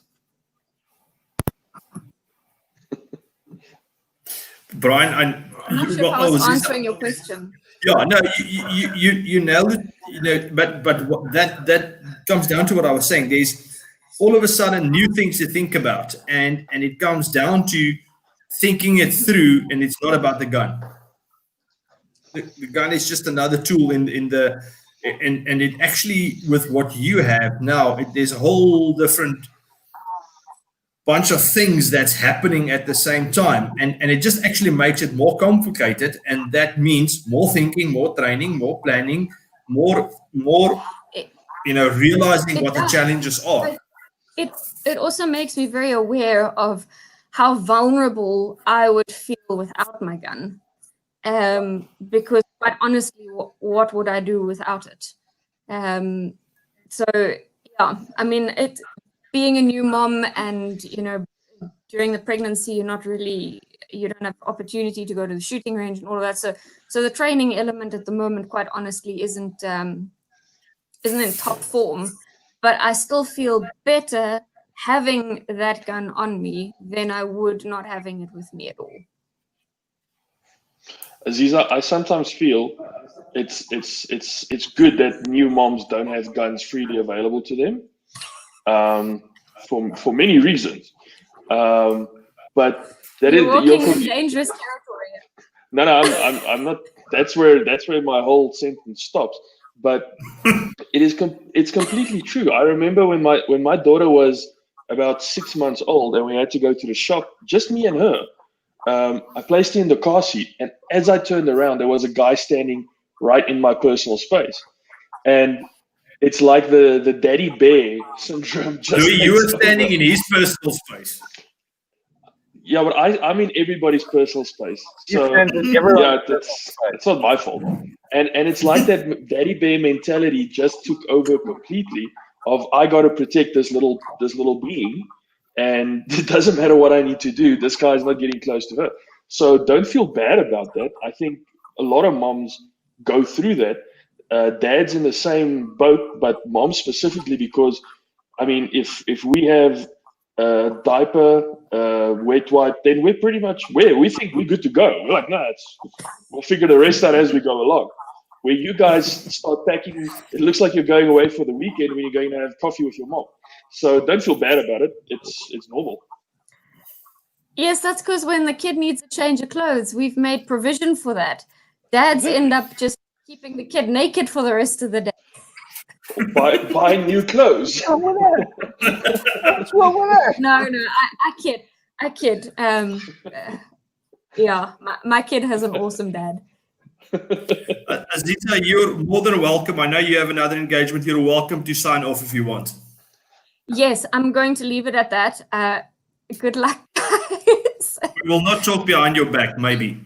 Brian, I'm not sure if I was answering your question. Yeah, no, you nailed it. But that comes down to what I was saying. There's all of a sudden new things to think about, and it comes down to thinking it through. And it's not about the gun. The gun is just another tool and it actually, with what you have now, there's a whole different bunch of things that's happening at the same time, and it just actually makes it more complicated, and that means more thinking, more training, more planning, more realizing what the challenges are. It also makes me very aware of how vulnerable I would feel without my gun, because quite honestly, what would I do without it? So yeah, being a new mom, and during the pregnancy, you don't have opportunity to go to the shooting range and all of that. So the training element at the moment, quite honestly, isn't in top form. But I still feel better having that gun on me than I would not having it with me at all. Aziza, I sometimes feel it's good that new moms don't have guns freely available to them. for many reasons. But you're walking in dangerous territory. No, I'm not. That's where my whole sentence stops. But it's completely true. I remember when my daughter was about 6 months old and we had to go to the shop, just me and her. I placed her in the car seat, and as I turned around, there was a guy standing right in my personal space, and it's like the daddy bear syndrome. Louis, you were standing in his personal space. Yeah, but I'm in everybody's personal space. So yeah, it's not my fault. And it's like that daddy bear mentality just took over completely. Of I got to protect this little being, and it doesn't matter what I need to do. This guy's not getting close to her. So don't feel bad about that. I think a lot of moms go through that. Dad's in the same boat, but moms specifically, because I mean, if we have diaper, wet wipe, then we're pretty much we think we're good to go. We're like, no, we'll figure the rest out as we go along. Where you guys start packing, it looks like you're going away for the weekend when you're going to have coffee with your mom. So don't feel bad about it. It's normal. Yes, that's because when the kid needs a change of clothes, we've made provision for that. Dads end up just keeping the kid naked for the rest of the day. Buying new clothes. What's wrong with that? No, I kid. Yeah, my kid has an awesome dad. Aziza, you're more than welcome. I know you have another engagement. You're welcome to sign off if you want. Yes, I'm going to leave it at that. Good luck, guys. We will not talk behind your back, maybe.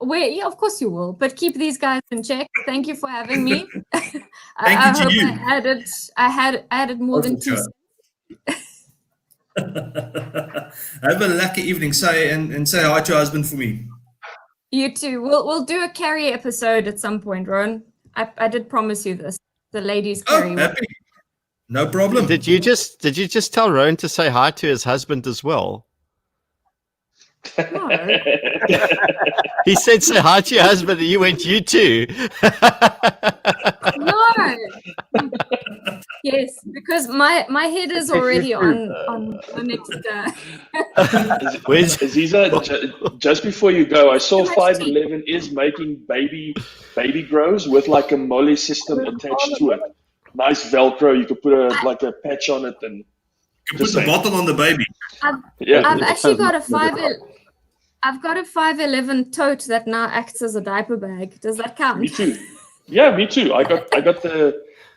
Yeah, of course you will. But keep these guys in check. Thank you for having me. I hope you. I added more than 2 cents. Have a lucky evening. Say hi to your husband for me. You too. We'll do a carry episode at some point, Ron. I did promise you this. The ladies carry. Oh, happy. No problem. Did you just tell Rowan to say hi to his husband as well? No. He said say hi to your husband and you went, you too. No. Yes, because my head is already on the next. Aziza, just before you go, I saw 511 is making baby grows with like a mole system attached to it. Nice Velcro. You could put a patch on it and you put the bottle on the baby. I've actually got I've got a 511 tote that now acts as a diaper bag. Does that count? Me too. Yeah, me too. I got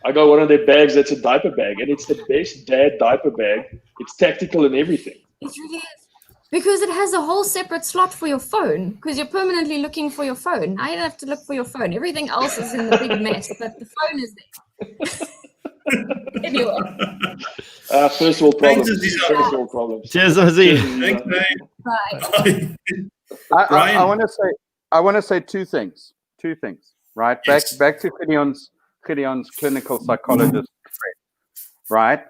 one of their bags that's a diaper bag, and it's the best dad diaper bag. It's tactical and everything. It really is. Because it has a whole separate slot for your phone, because you're permanently looking for your phone. Now you don't have to look for your phone. Everything else is in the big mess, but the phone is there. Anyway. First world problems. Cheers, Ozzy. Thanks, mate. Bye. I want to say two things. Right? Yes. Back to Gideon's clinical psychologist, right?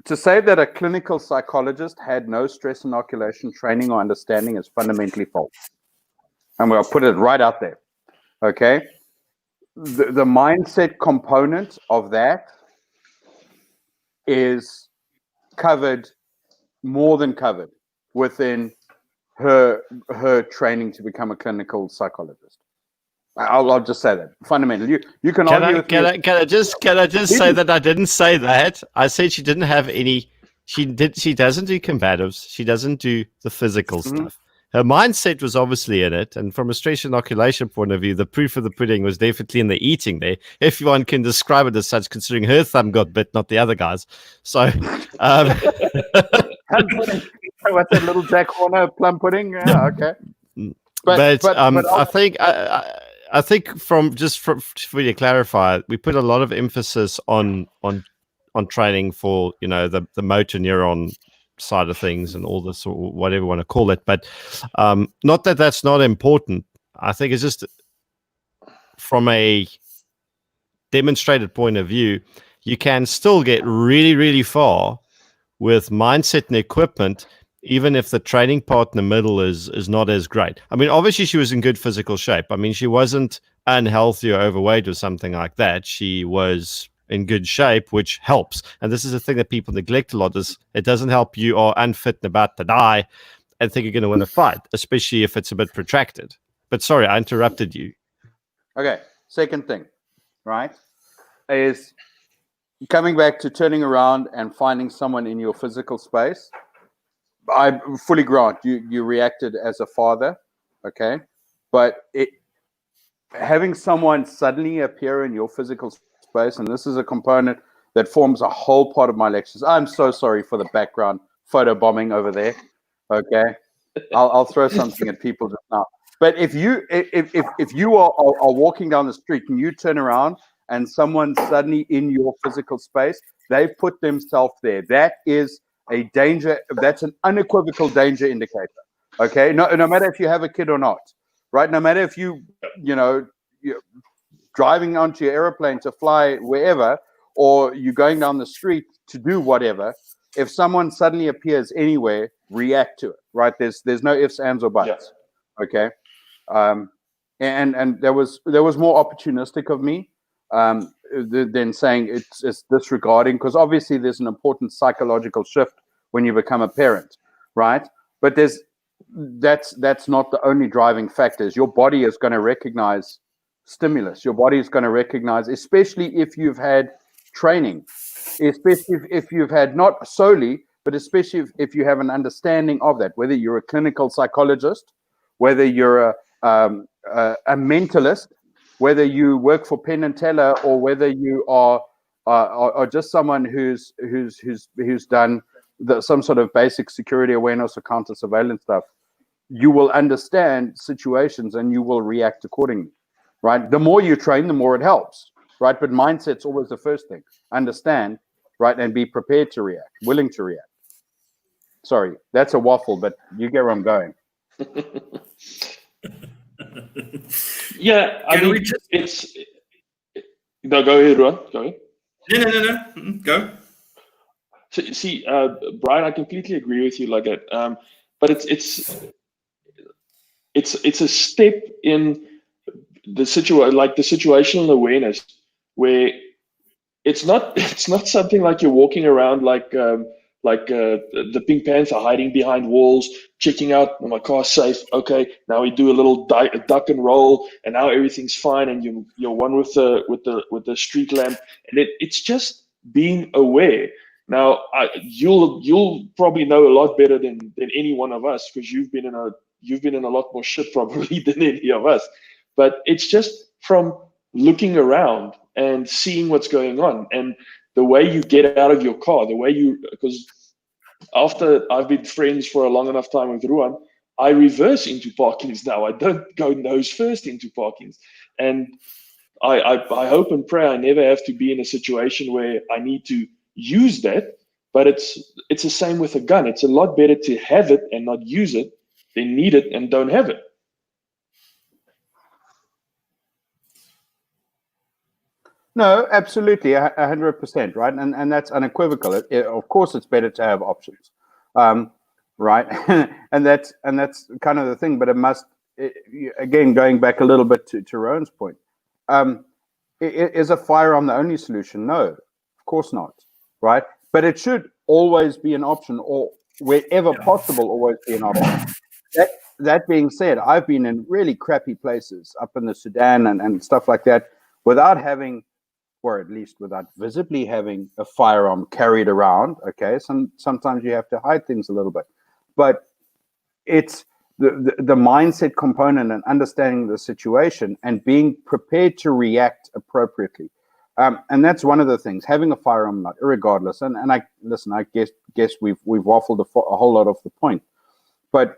To say that a clinical psychologist had no stress inoculation training or understanding is fundamentally false. And we'll put it right out there. Okay? The mindset component of that is more than covered within her training to become a clinical psychologist. I'll just say that fundamentally. You can argue. Can I just say that I didn't say that. I said she didn't have any. She doesn't do combatives. She doesn't do the physical stuff. Her mindset was obviously in it, and from a stress inoculation point of view, the proof of the pudding was definitely in the eating there. If one can describe it as such, considering her thumb got bit, not the other guys. So, what's that little Jack Horner plum pudding? Yeah, okay. But I think for you to clarify, we put a lot of emphasis on training for the motor neuron side of things and all this, or whatever you want to call it. But not that that's not important. I think it's just from a demonstrated point of view, you can still get really, really far with mindset and equipment, even if the training part in the middle is not as great. I mean, obviously she was in good physical shape. I mean, she wasn't unhealthy or overweight or something like that. She was in good shape, which helps. And this is a thing that people neglect a lot, is it doesn't help you are unfit and about to die and think you're going to win a fight, especially if it's a bit protracted. But sorry, I interrupted you. Okay, second thing, right, is coming back to turning around and finding someone in your physical space. I fully grant you reacted as a father, okay? But having someone suddenly appear in your physical space, and this is a component that forms a whole part of my lectures. I'm so sorry for the background photo bombing over there, okay? I'll throw something at people just now. But if you are walking down the street and you turn around and someone's suddenly in your physical space, they've put themselves there. That is a danger. That's an unequivocal danger indicator. Okay, no matter if you have a kid or not, right? No matter if you're driving onto your airplane to fly wherever, or you're going down the street to do whatever. If someone suddenly appears anywhere, react to it. Right? There's no ifs, ands, or buts. Yeah. Okay. And there was more opportunistic of me than saying it's disregarding, because obviously there's an important psychological shift when you become a parent, right? But that's not the only driving factors. Your body is going to recognize stimulus. Your body is going to recognize, especially if you've had training, especially if you've had, not solely, but especially if you have an understanding of that, whether you're a clinical psychologist, whether you're a mentalist, whether you work for Penn and Teller, or whether you are just someone who's done some sort of basic security awareness or counter surveillance stuff, you will understand situations and you will react accordingly, right? The more you train, the more it helps, right? But mindset's always the first thing. Understand, right, and be prepared to react, willing to react. Sorry, that's a waffle, but you get where I'm going. Yeah, I mean, it's. No, go ahead, Ron. Go ahead. No. Go. So, see, Brian, I completely agree with you like that. But it's a step in the situational awareness, where it's not something like you're walking around like the Pink Panther, hiding behind walls, checking out, my car's safe. Okay, now we do a little duck and roll, and now everything's fine, and you're one with the street lamp, and it's just being aware. Now, you'll probably know a lot better than any one of us, because you've been in a lot more shit probably than any of us. But it's just from looking around and seeing what's going on, and the way you get out of your car, because after I've been friends for a long enough time with Ruan, I reverse into parkings now. I don't go nose first into parkings. And I hope and pray I never have to be in a situation where I need to use that. But it's the same with a gun. It's a lot better to have it and not use it than need it and don't have it. No, absolutely, 100%, right? And that's unequivocal. Of course, it's better to have options, right? and that's kind of the thing. But it must, again, going back a little bit to Rowan's point, is a firearm the only solution? No, of course not, right? But it should always be an option, or wherever possible, always be an option. That being said, I've been in really crappy places up in the Sudan and stuff like that without having, or at least without visibly having, a firearm carried around. Okay, sometimes you have to hide things a little bit, but it's the mindset component and understanding the situation and being prepared to react appropriately. And that's one of the things, having a firearm, not irregardless. And I guess we've waffled a whole lot off the point, but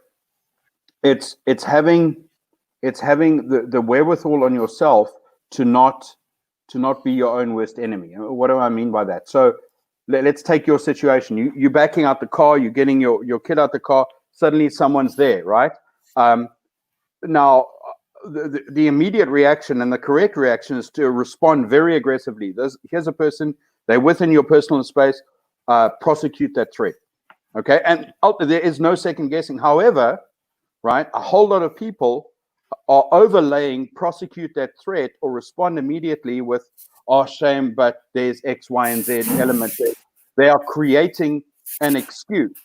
it's having the wherewithal on yourself to not be your own worst enemy. What do I mean by that? So let's take your situation. You're backing out the car, you're getting your kid out the car, suddenly someone's there, right? Now, the immediate reaction and the correct reaction is to respond very aggressively. Here's a person, they're within your personal space, prosecute that threat, okay? And there is no second guessing. However, right, a whole lot of people are overlaying prosecute that threat or respond immediately with, shame, but there's X, Y, and Z element there. They are creating an excuse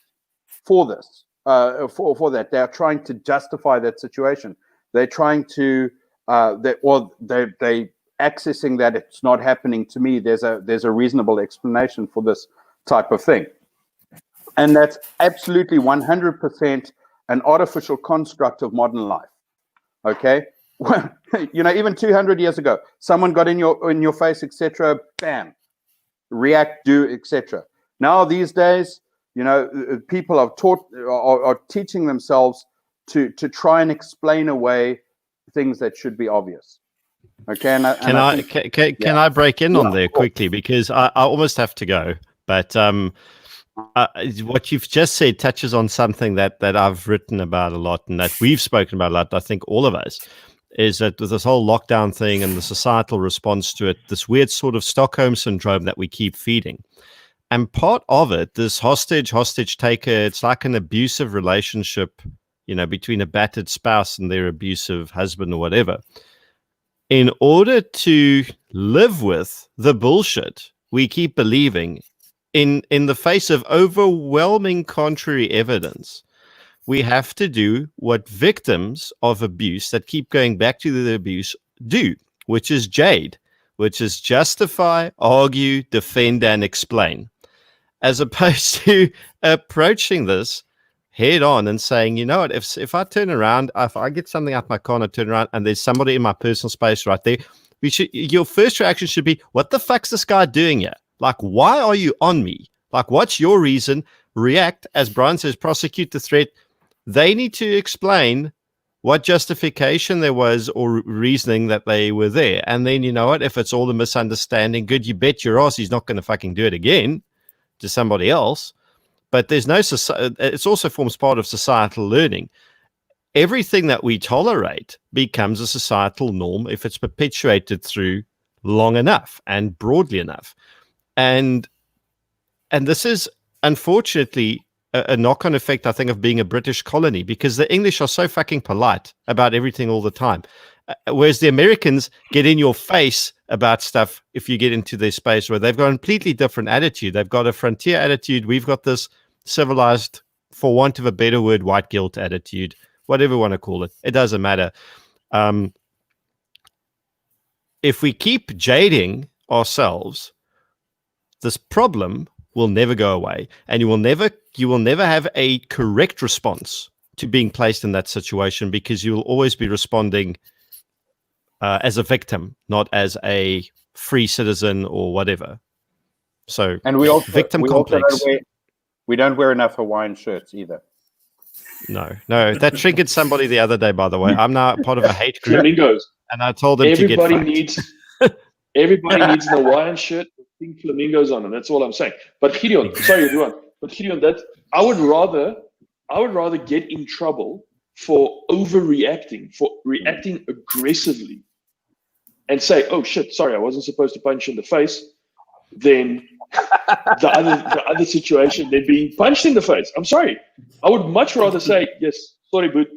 for this, for that. They are trying to justify that situation. They're trying to, they accessing that it's not happening to me. There's a reasonable explanation for this type of thing. And that's absolutely 100% an artificial construct of modern life. Okay? Even 200 years ago, someone got in your face, etc. Bam, react, do, etc. Now these days, people are teaching themselves to try and explain away things that should be obvious. Okay, can I break in on there quickly, because I almost have to go, but what you've just said touches on something that I've written about a lot and that we've spoken about a lot. I think all of us, is that with this whole lockdown thing and the societal response to it, this weird sort of Stockholm syndrome that we keep feeding. And part of it, this hostage taker, it's like an abusive relationship, between a battered spouse and their abusive husband or whatever. In order to live with the bullshit we keep believing in the face of overwhelming contrary evidence, we have to do what victims of abuse that keep going back to the abuse do, which is jade, which is justify, argue, defend, and explain, as opposed to approaching this head on and saying, you know what, if I turn around, if I get something out my car and I turn around and there's somebody in my personal space right there, your first reaction should be, what the fuck's this guy doing here? Like, why are you on me? Like, what's your reason? React, as Brian says, prosecute the threat. They need to explain what justification there was or reasoning that they were there. And then, you know what, if it's all a misunderstanding, good, you bet your ass he's not going to fucking do it again to somebody else. But there's no, it also forms part of societal learning. Everything that we tolerate becomes a societal norm if it's perpetuated through long enough and broadly enough. And this is, unfortunately, a knock-on effect, I think, of being a British colony, because the English are so fucking polite about everything all the time. Whereas the Americans get in your face about stuff if you get into their space, where they've got a completely different attitude. They've got a frontier attitude. We've got this civilized, for want of a better word, white guilt attitude, whatever you want to call it. It doesn't matter. If we keep jading ourselves, this problem will never go away, and you will never have a correct response to being placed in that situation, because you will always be responding as a victim, not as a free citizen or whatever. So, and we also, victim complex. We don't wear enough Hawaiian shirts either. No, that triggered somebody the other day, by the way. I'm now part of a hate group. Flamingos. And I told them everybody to get everybody needs an Hawaiian shirt with pink flamingos on them. That's all I'm saying. But Gideon, sorry everyone. But Gideon, I would rather get in trouble for overreacting, for reacting aggressively, and say, "Oh shit, sorry, I wasn't supposed to punch you in the face," than the other situation, than being punched in the face. I'm sorry. I would much rather say, "Yes, sorry, but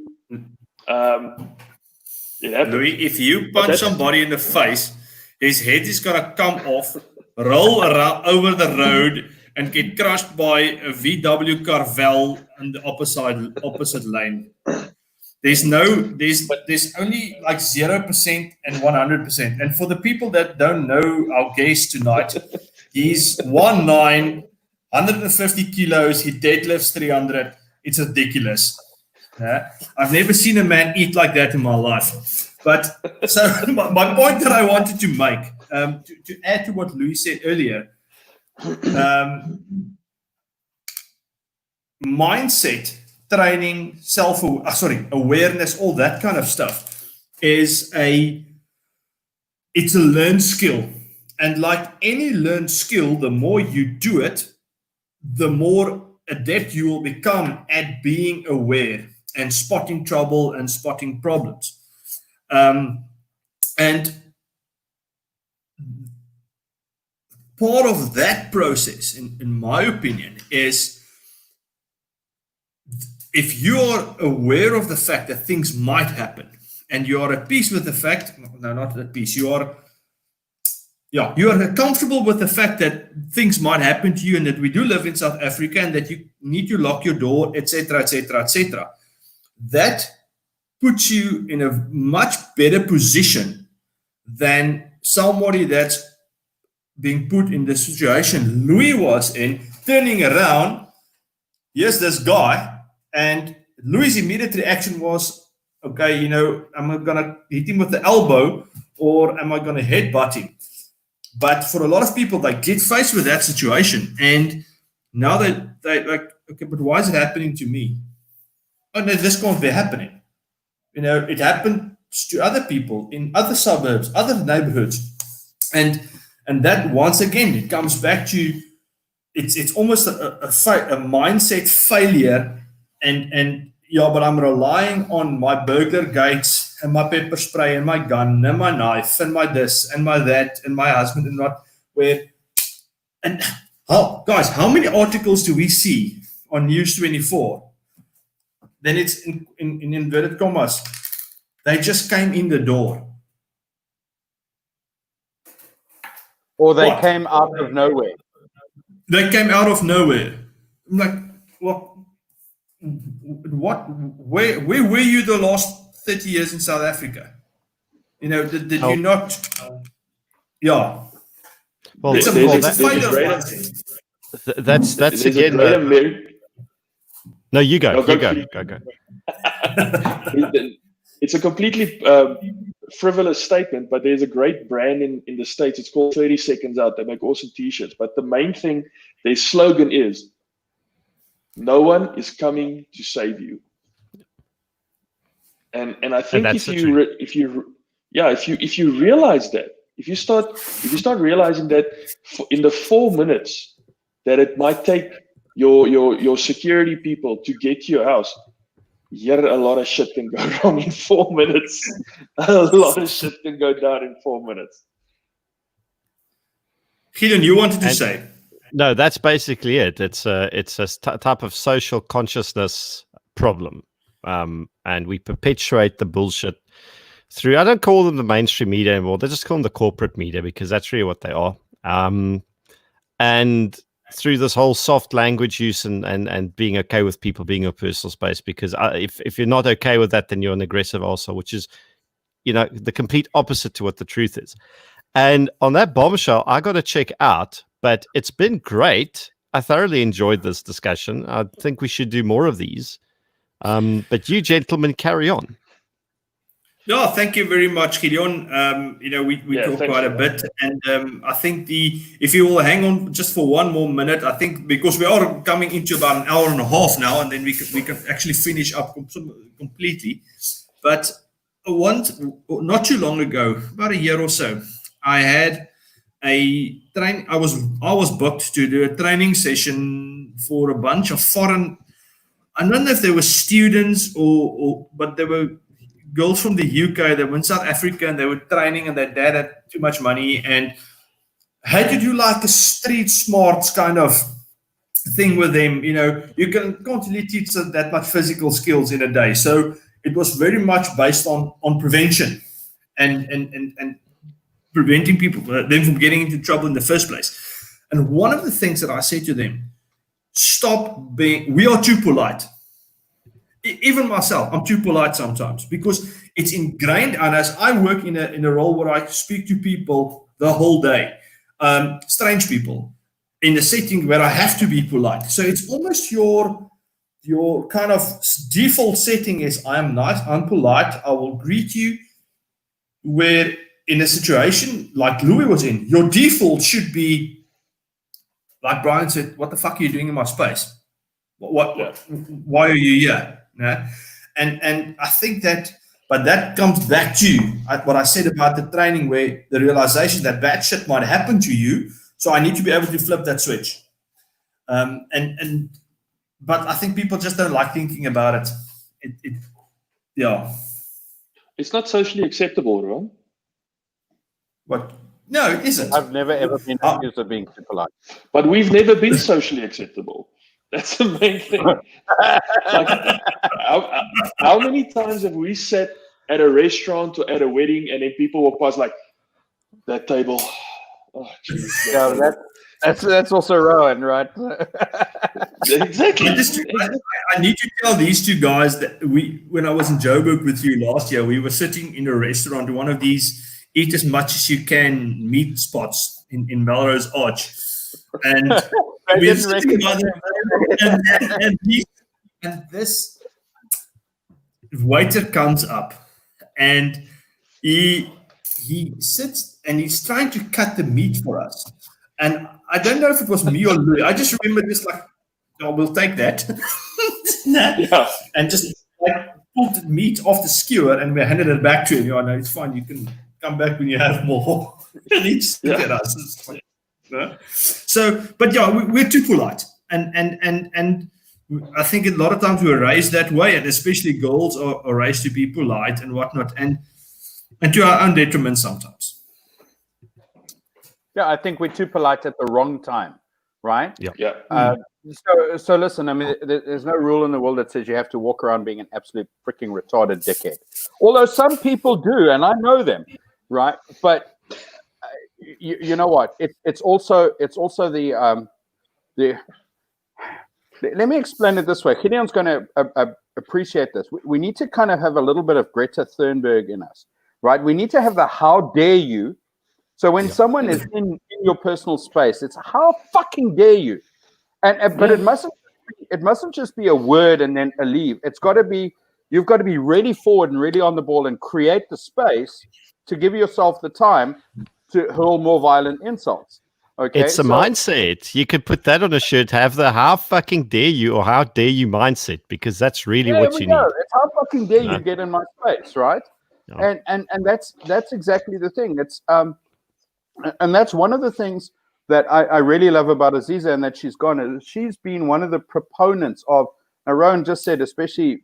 Louis, if you punch somebody in the face, his head is gonna come off, roll around over the road, and get crushed by a VW Carvel in the opposite lane. There's only like 0% and 100%. And for the people that don't know our guest tonight, he's 1'9", 150 kilos, he deadlifts 300. It's ridiculous. I've never seen a man eat like that in my life. But so my point that I wanted to make, to add to what Louis said earlier, mindset training, awareness, all that kind of stuff it's a learned skill. And like any learned skill, the more you do it, the more adept you will become at being aware and spotting trouble and spotting problems. And part of that process, in my opinion, is if you are aware of the fact that things might happen and you are at peace with the fact, no, not at peace, you you are comfortable with the fact that things might happen to you and that we do live in South Africa and that you need to lock your door, etc., etc., etc. That puts you in a much better position than somebody that's being put in the situation Louis was in, turning around. Here's this guy, and Louis' immediate reaction was, okay, am I going to hit him with the elbow or am I going to headbutt him? But for a lot of people, they get faced with that situation, and now they like, okay, but why is it happening to me? Oh no, this can't be happening. It happened to other people in other suburbs, other neighborhoods, and that once again it comes back to it's almost a mindset failure, and but I'm relying on my burglar gates and my pepper spray and my gun and my knife and my this and my that and my husband and not where. And guys, how many articles do we see on News 24? Then it's in inverted commas. They just came in the door. Or they came out of nowhere. They came out of nowhere. I'm like, what? Where were you the last 30 years in South Africa? Did you not? Yeah. Well, that's again. No, you go. Go. It's a completely frivolous statement, but there's a great brand in the States. It's called 30 Seconds Out. They make awesome T-shirts. But the main thing, their slogan is, no one is coming to save you. And I think if you realize that, if you start realizing that in the 4 minutes that it might take your security people to get to your house, a lot of shit can go wrong in 4 minutes. A lot of shit can go down in 4 minutes. Gideon, you wanted to say? No, that's basically it. It's a type of social consciousness problem, and we perpetuate the bullshit through. I don't call them the mainstream media anymore. They just call them the corporate media because that's really what they are. And through this whole soft language use and being okay with people being in your personal space, because if you're not okay with that, then you're an aggressive arsehole, which is, the complete opposite to what the truth is. And on that bombshell, I got to check out, but it's been great. I thoroughly enjoyed this discussion. I think we should do more of these. But you gentlemen carry on. No, thank you very much, Gideon. We talked quite a bit, and I think if you will hang on just for one more minute, I think because we are coming into about an hour and a half now, and then we can actually finish up completely. But not too long ago, about a year or so, I had a train. I was booked to do a training session for a bunch of foreign. I don't know if they were students but they were girls from the UK. They were in South Africa and they were training, and their dad had too much money and had to do like a street smarts kind of thing with them. You can't really teach that much physical skills in a day. So it was very much based on prevention and preventing them from getting into trouble in the first place. And one of the things that I said to them, we are too polite. Even myself, I'm too polite sometimes because it's ingrained. And as I work in a role where I speak to people the whole day, strange people, in a setting where I have to be polite. So it's almost your kind of default setting is I am nice, I'm polite, I will greet you. Where in a situation like Louis was in, your default should be, like Brian said, what the fuck are you doing in my space? Why are you here? Yeah. And I think but that comes back to what I said about the training, where the realization that bad shit might happen to you. So I need to be able to flip that switch. But I think people just don't like thinking about it. It's not socially acceptable, Ron. What? No, it isn't. I've never ever been accused of being too polite. But we've never been socially acceptable. That's the main thing. Like, how many times have we sat at a restaurant or at a wedding and then people walk past like, that table, Oh, geez. Yeah, that's also Rowan, right? Exactly. I need to tell these two guys that when I was in Joburg with you last year, we were sitting in a restaurant, one of these eat as much as you can meat spots in Melrose Arch. And we were sitting by the table, and this waiter comes up and he sits and he's trying to cut the meat for us. And I don't know if it was me or Louis. I just remember just like, oh, we'll take that. Yeah. And just like pulled the meat off the skewer and we handed it back to him. No, it's fine. You can come back when you have more. And he just looked at us. It's like, no? So, but yeah, we're too polite. And I think a lot of times we're raised that way, and especially girls are raised to be polite and whatnot, and to our own detriment sometimes. Yeah, I think we're too polite at the wrong time, right? Yeah. So listen, I mean, there's no rule in the world that says you have to walk around being an absolute freaking retarded dickhead. Although some people do, and I know them, right? But you know what? It's also the let me explain it this way. Gideon's going to appreciate this. We need to kind of have a little bit of Greta Thunberg in us, right? We need to have the how dare you. So when someone is in your personal space, it's how fucking dare you. But it mustn't just be a word and then a leave. It's got to be, you've got to be really forward and really on the ball and create the space to give yourself the time to hurl more violent insults. Okay, it's a mindset. You could put that on a shirt. Have the how fucking dare you or how dare you mindset, because that's really what you need. It's how fucking dare you get in my space, right? Yeah. And that's exactly the thing. It's and that's one of the things that I really love about Aziza, and that she's gone. She's been one of the proponents of. Rowan just said, especially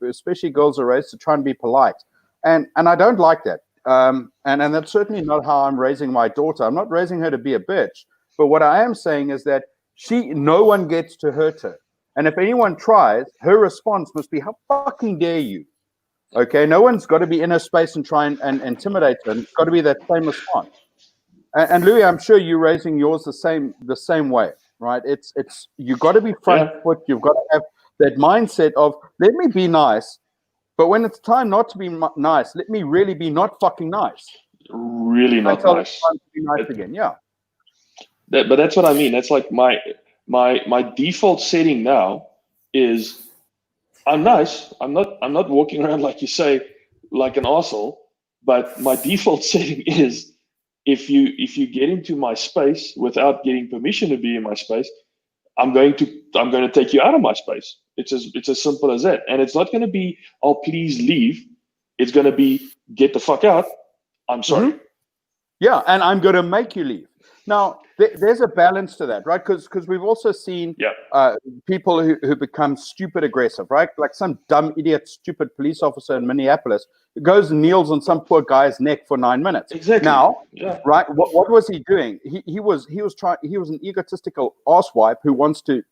girls are raised to try and be polite, and I don't like that. And that's certainly not how I'm raising my daughter. I'm not raising her to be a bitch. But what I am saying is that no one gets to hurt her. And if anyone tries, her response must be, how fucking dare you? Okay, no one's got to be in her space and try and intimidate her. It's got to be that same response. And Louis, I'm sure you're raising yours the same way, right? It's you got to be front foot. You've got to have that mindset of, let me be nice, but when it's time not to be nice, let me really be not fucking nice. Really not nice. To be nice again, yeah. But that's what I mean. That's like my default setting now is I'm nice. I'm not walking around like you say, like an arsehole. But my default setting is if you get into my space without getting permission to be in my space, I'm going to take you out of my space. It's as simple as that. And it's not going to be, oh, please leave. It's going to be, get the fuck out. I'm sorry. Mm-hmm. Yeah, and I'm going to make you leave. Now, there's a balance to that, right? Because we've also seen people who become stupid aggressive, right? Like some dumb idiot, stupid police officer in Minneapolis who goes and kneels on some poor guy's neck for 9 minutes. Exactly. Now, right? What was he doing? He was an egotistical asswipe who wants to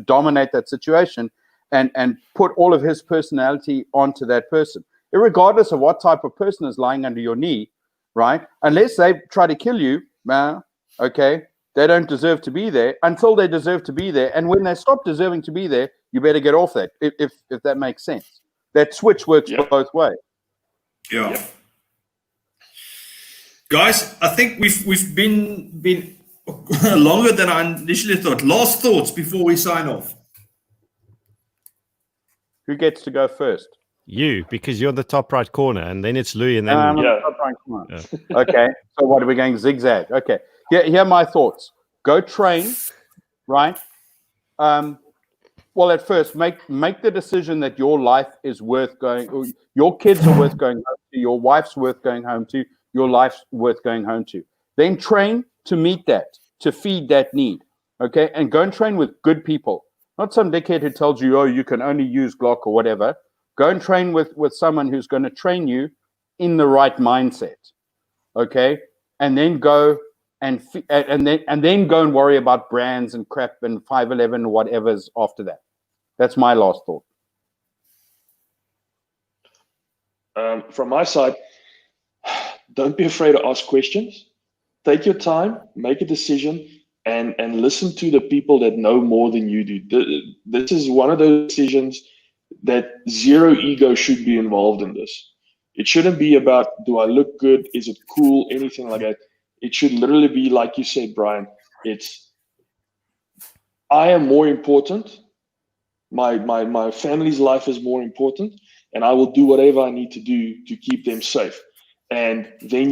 dominate that situation and put all of his personality onto that person, irregardless of what type of person is lying under your knee, right? Unless they try to kill you, man. Okay, they don't deserve to be there until they deserve to be there, and when they stop deserving to be there, you better get off that. If that makes sense, that switch works both ways. Yeah, guys, I think we've been longer than I initially thought. Last thoughts before we sign off. Who gets to go first? You, because you're in the top right corner, and then it's Louis, and then the top right corner. Yeah. Okay, so what are we going zigzag? Okay. Here are my thoughts. Go train, right? Well, at first, make the decision that your life is worth going, or your kids are worth going home to, your wife's worth going home to, your life's worth going home to. Then train to meet that, to feed that need, okay? And go and train with good people. Not some dickhead who tells you, oh, you can only use Glock or whatever. Go and train with someone who's going to train you in the right mindset, okay? And then go and then go and worry about brands and crap and 511 or whatever's after that. That's my last thought. From my side, don't be afraid to ask questions. take your time, make a decision, and listen to the people that know more than you do. This is one of those decisions that zero ego should be involved in this. It shouldn't be about, do I look good? Is it cool? Anything like that. It should literally be, like you said, Brian, it's, I am more important. My family's life is more important, and I will do whatever I need to do to keep them safe. And then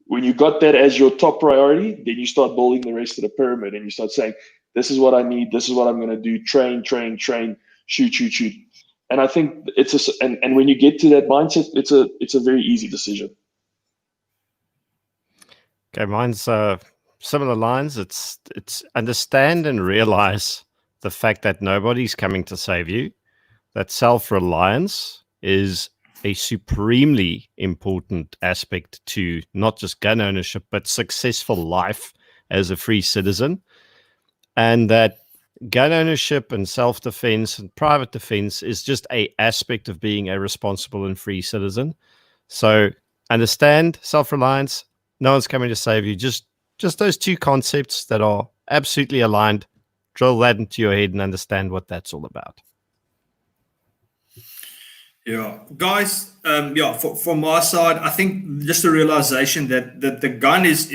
when you got that as your top priority, then you start building the rest of the pyramid, and you start saying, this is what I need, this is what I'm going to do, train, shoot. And I think and when you get to that mindset, it's a very easy decision. Okay, mine's similar lines. It's understand and realize the fact that nobody's coming to save you, that self-reliance is a supremely important aspect to not just gun ownership, but successful life as a free citizen. And that gun ownership and self-defense and private defense is just an aspect of being a responsible and free citizen. So understand self-reliance, no one's coming to save you. Just those two concepts that are absolutely aligned. Drill that into your head and understand what that's all about. Yeah, guys. From my side, I think just the realization that the gun is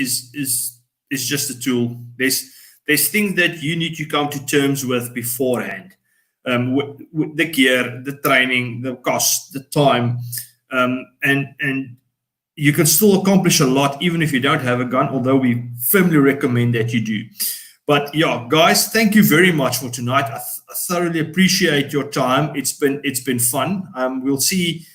just a tool. There's things that you need to come to terms with beforehand. With the gear, the training, the cost, the time, and you can still accomplish a lot even if you don't have a gun. Although we firmly recommend that you do. But yeah, guys, thank you very much for tonight. I thoroughly appreciate your time. It's been fun. We'll see.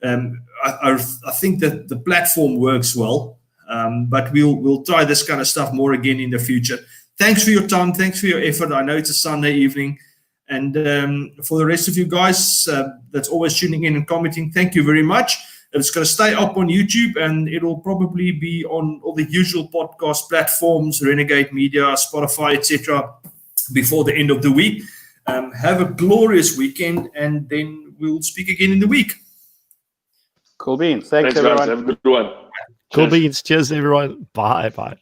I think that the platform works well, but we'll try this kind of stuff more again in the future. Thanks for your time. Thanks for your effort. I know it's a Sunday evening, and for the rest of you guys that's always tuning in and commenting, thank you very much. It's going to stay up on YouTube, and it'll probably be on all the usual podcast platforms, Renegade Media, Spotify, etc., before the end of the week. Have a glorious weekend, and then we'll speak again in the week. Cool beans. Thanks everyone. Guys. Have a good one. Cool beans. Cheers, everyone. Bye. Bye.